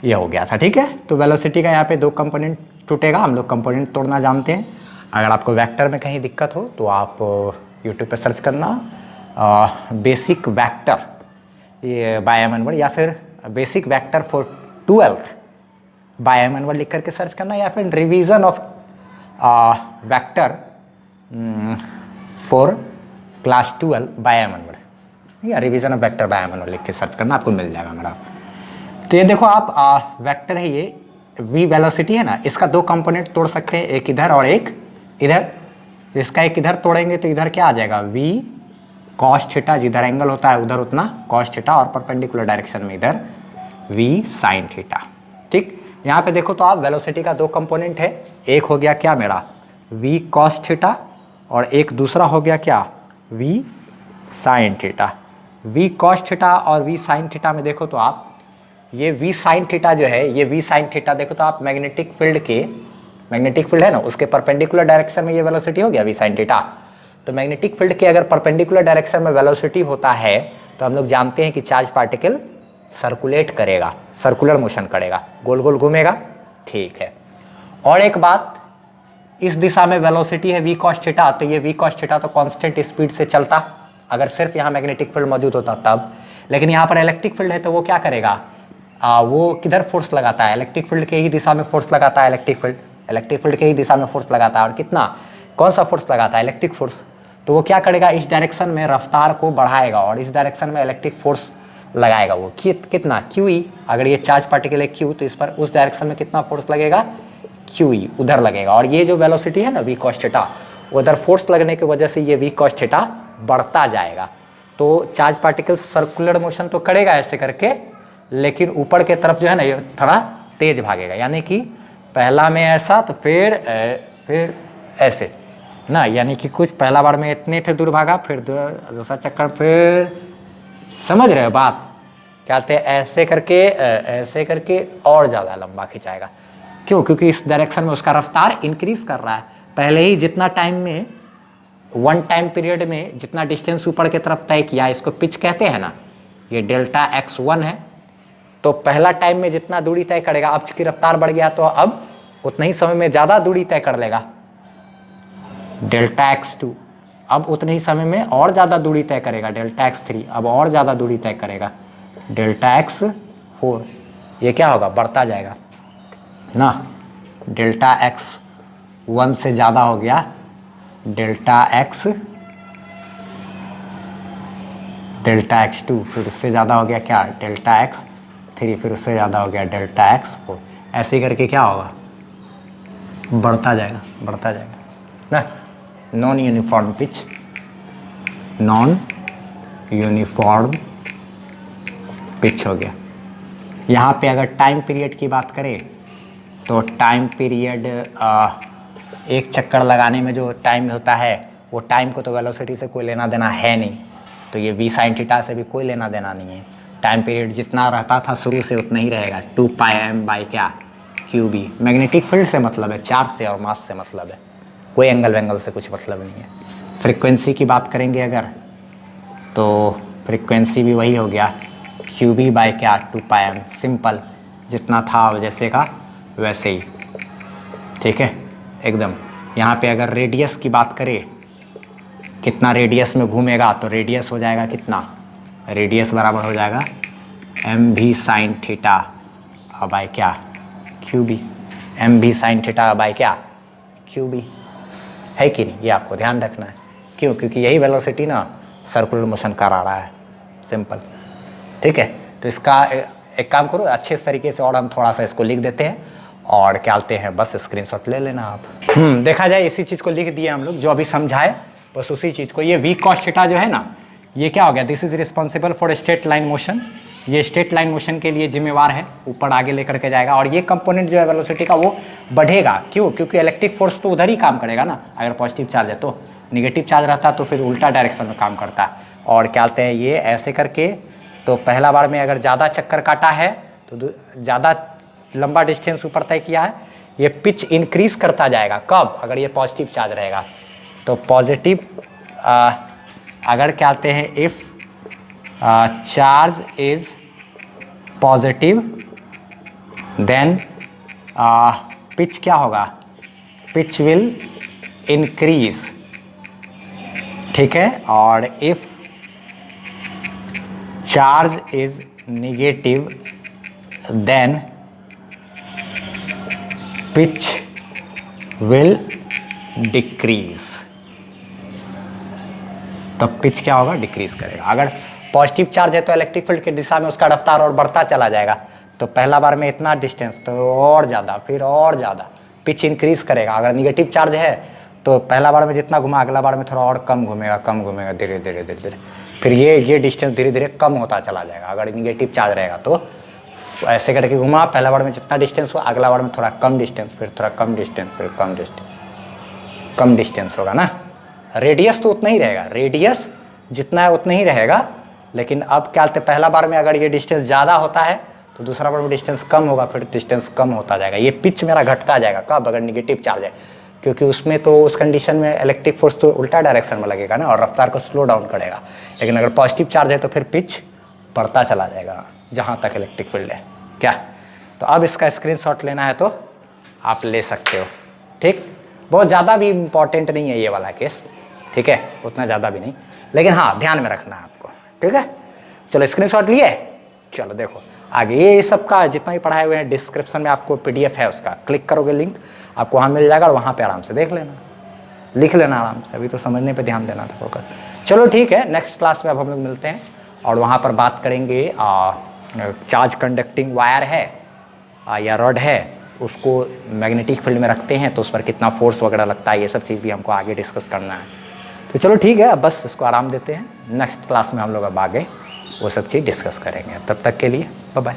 ये हो गया था। ठीक है, तो वेलोसिटी का यहाँ पे दो कंपोनेंट टूटेगा। हम लोग कंपोनेंट तोड़ना जानते हैं। अगर आपको वेक्टर में कहीं दिक्कत हो तो आप यूट्यूब पे सर्च करना बेसिक वेक्टर, ये बाय एम एन वर्ड, या फिर basic vector for 12th by M N word लिख करके सर्च करना, या फिर revision of vector for class 12 by M N word, या revision of vector by M N word लिख के सर्च करना, आपको मिल जाएगा मेरा। तो ये देखो आप वेक्टर है, ये v वेलोसिटी है ना, इसका दो कंपोनेंट तोड़ सकते हैं, एक इधर और एक इधर। इसका एक इधर तोड़ेंगे तो इधर क्या आ जाएगा, v cos थीटा, जिधर एंगल होता है उधर उतना cos थीटा, और परपेंडिकुलर डायरेक्शन में इधर v sin थीटा। ठीक, यहाँ पे देखो तो आप वेलोसिटी का दो कंपोनेंट है, एक हो गया क्या मेरा v cos थीटा, और एक दूसरा हो गया क्या v sin theta. v cos theta और v sin थीटा में देखो तो आप ये v sin थीटा जो है, ये v sin थीटा देखो तो आप मैग्नेटिक फील्ड के, मैग्नेटिक फील्ड है ना, उसके परपेंडिकुलर डायरेक्शन में ये वेलोसिटी हो गया v sin थीटा। तो मैग्नेटिक फील्ड के अगर परपेंडिकुलर डायरेक्शन में वेलोसिटी होता है तो हम लोग जानते हैं कि चार्ज पार्टिकल सर्कुलेट करेगा, सर्कुलर मोशन करेगा, गोल गोल घूमेगा। ठीक है, और एक बात, इस दिशा में वेलोसिटी है v cos थीटा, तो ये v cos थीटा तो कांस्टेंट स्पीड से चलता अगर सिर्फ यहाँ मैग्नेटिक फील्ड मौजूद होता तब। लेकिन यहाँ पर इलेक्ट्रिक फील्ड है तो वो क्या करेगा, वो किधर फोर्स लगाता है, इलेक्ट्रिक फील्ड के ही दिशा में फोर्स लगाता है। इलेक्ट्रिक फील्ड के ही दिशा में फोर्स लगाता है, और कितना, कौन सा फोर्स लगाता है, इलेक्ट्रिक फोर्स। तो वो क्या करेगा, इस डायरेक्शन में रफ्तार को बढ़ाएगा और इस डायरेक्शन में इलेक्ट्रिक फोर्स लगाएगा। वो कितना QE, अगर ये चार्ज पार्टिकल है Q, तो इस पर उस डायरेक्शन में कितना फोर्स लगेगा, QE उधर लगेगा। और ये जो वेलोसिटी है ना v cos थीटा, उधर फोर्स लगने की वजह से ये v cos थीटा बढ़ता जाएगा। तो चार्ज पार्टिकल सर्कुलर मोशन तो करेगा ऐसे करके, लेकिन ऊपर के तरफ जो है ना ये थोड़ा तेज भागेगा, यानी कि पहला में ऐसा तो फिर ऐसे ना, यानी कि कुछ पहला बार में इतने थे दूर भागा, फिर दूसरा चक्कर, फिर समझ रहे हो बात, कहते हैं ऐसे करके और ज़्यादा लंबा खिंचाएगा। क्यों, क्योंकि इस डायरेक्शन में उसका रफ्तार इंक्रीज कर रहा है। पहले ही जितना टाइम में, वन टाइम पीरियड में जितना डिस्टेंस ऊपर की तरफ तय किया, इसको पिच कहते हैं ना, ये डेल्टा x1 है। तो पहला टाइम में जितना दूरी तय करेगा, अब चूंकि रफ्तार बढ़ गया तो अब उतना ही समय में ज़्यादा दूरी तय कर लेगा, डेल्टा x2। अब उतने ही समय में और ज़्यादा दूरी तय करेगा, डेल्टा x3। अब और ज़्यादा दूरी तय करेगा, डेल्टा x4। ये क्या होगा, बढ़ता जाएगा ना। डेल्टा x1 से ज़्यादा हो गया डेल्टा x2, फिर उससे ज़्यादा हो गया क्या, डेल्टा x3, फिर उससे ज़्यादा हो गया डेल्टा x4। ऐसे करके क्या होगा, बढ़ता जाएगा ना। Non uniform pitch, non uniform pitch हो गया। यहाँ पे अगर टाइम पीरियड की बात करें तो टाइम पीरियड, एक चक्कर लगाने में जो टाइम होता है, वो टाइम को तो वेलोसिटी से कोई लेना देना है नहीं, तो ये v sin थीटा से भी कोई लेना देना नहीं है। टाइम पीरियड जितना रहता था शुरू से उतना ही रहेगा, 2πm बाई क्या QB। मैग्नेटिक फील्ड से मतलब है, चार्ज से और मास से मतलब है, कोई एंगल वेंगल से कुछ मतलब नहीं है। फ्रीक्वेंसी की बात करेंगे अगर, तो फ्रीक्वेंसी भी वही हो गया QB बाई क्या 2πm, सिंपल, जितना था जैसे का वैसे ही। ठीक है एकदम। यहाँ पे अगर रेडियस की बात करें, कितना रेडियस में घूमेगा, तो रेडियस हो जाएगा कितना, रेडियस बराबर हो जाएगा mv sin थीटा बाई क्या QB, mv sin theta by क्या QB, है कि नहीं, ये आपको ध्यान रखना है। क्यों, क्योंकि यही वेलोसिटी ना सर्कुलर मोशन करा रहा है, सिंपल। ठीक है, तो इसका एक काम करो, अच्छे तरीके से और हम थोड़ा सा इसको लिख देते हैं और क्या बोलते हैं, बस स्क्रीनशॉट ले लेना आप। देखा जाए इसी चीज़ को लिख दिया हम लोग, जो अभी समझाए बस उसी चीज़ को। ये v cos थीटा जो है ना, ये क्या हो गया, this is responsible for straight line motion. ये स्ट्रेट लाइन मोशन के लिए जिम्मेवार है, ऊपर आगे लेकर के जाएगा। और ये कंपोनेंट जो है वेलोसिटी का वो बढ़ेगा। क्यों, क्योंकि इलेक्ट्रिक फोर्स तो उधर ही काम करेगा ना, अगर पॉजिटिव चार्ज है तो निगेटिव चार्ज रहता तो फिर उल्टा डायरेक्शन में काम करता। और क्या कहते हैं ये ऐसे करके, तो पहला बार में अगर ज़्यादा चक्कर काटा है तो ज़्यादा लंबा डिस्टेंस ऊपर तय किया है, ये पिच इंक्रीज करता जाएगा। कब? अगर ये पॉजिटिव चार्ज रहेगा तो पॉजिटिव, अगर क्या कहते हैं if charge is positive then pitch क्या होगा? पिच विल इंक्रीज, ठीक है। और if charge is negative then pitch will decrease, तो पिच क्या होगा? डिक्रीज करेगा। अगर पॉजिटिव चार्ज है तो इलेक्ट्रिक फील्ड की दिशा में उसका रफ्तार और बढ़ता चला जाएगा। तो पहला बार में इतना डिस्टेंस, तो और ज़्यादा, फिर और ज़्यादा पिच इंक्रीज करेगा। अगर निगेटिव चार्ज है तो पहला बार में जितना घुमा, अगला बार में थोड़ा और कम घूमेगा, कम घूमेगा, धीरे धीरे धीरे धीरे, फिर ये डिस्टेंस धीरे धीरे कम होता चला जाएगा। अगर निगेटिव चार्ज रहेगा तो ऐसे करके घुमा, पहला बार में जितना डिस्टेंस हुआ, अगला बार में थोड़ा कम डिस्टेंस, फिर थोड़ा कम डिस्टेंस, फिर कम डिस्टेंस, कम डिस्टेंस होगा ना। रेडियस तो उतना ही रहेगा, रेडियस जितना है उतना ही रहेगा। लेकिन अब क्या कहते हैं, पहला बार में अगर ये डिस्टेंस ज़्यादा होता है तो दूसरा बार में डिस्टेंस कम होगा, फिर डिस्टेंस कम होता जाएगा। ये पिच मेरा घटता जाएगा। कब? अगर निगेटिव चार्ज है, क्योंकि उसमें तो उस कंडीशन में इलेक्ट्रिक फोर्स तो उल्टा डायरेक्शन में लगेगा ना, और रफ्तार को स्लो डाउन करेगा। लेकिन अगर पॉजिटिव चार्ज है तो फिर पिच बढ़ता चला जाएगा जहाँ तक इलेक्ट्रिक फील्ड है। क्या? तो अब इसका स्क्रीनशॉट लेना है तो आप ले सकते हो, ठीक। बहुत ज़्यादा भी इम्पॉर्टेंट नहीं है ये वाला केस, ठीक है, उतना ज़्यादा भी नहीं, लेकिन हाँ ध्यान में रखना है आपको, ठीक है। चलो स्क्रीनशॉट लिए, चलो देखो आगे। ये सब का जितना भी पढ़ाए हुए हैं डिस्क्रिप्शन में आपको PDF है, उसका क्लिक करोगे लिंक आपको वहाँ मिल जाएगा, और वहाँ पे आराम से देख लेना, लिख लेना आराम से। अभी तो समझने पे ध्यान देना था फोकस। चलो ठीक है, नेक्स्ट क्लास में अब हम लोग मिलते हैं और वहाँ पर बात करेंगे चार्ज कंडक्टिंग वायर है या रॉड है, उसको मैग्नेटिक फील्ड में रखते हैं तो उस पर कितना फोर्स वगैरह लगता है, ये सब चीज़ भी हमको आगे डिस्कस करना है। तो चलो ठीक है, अब बस इसको आराम देते हैं। नेक्स्ट क्लास में हम लोग अब आगे वो सब चीज़ डिस्कस करेंगे। तब तक के लिए बाय बाय।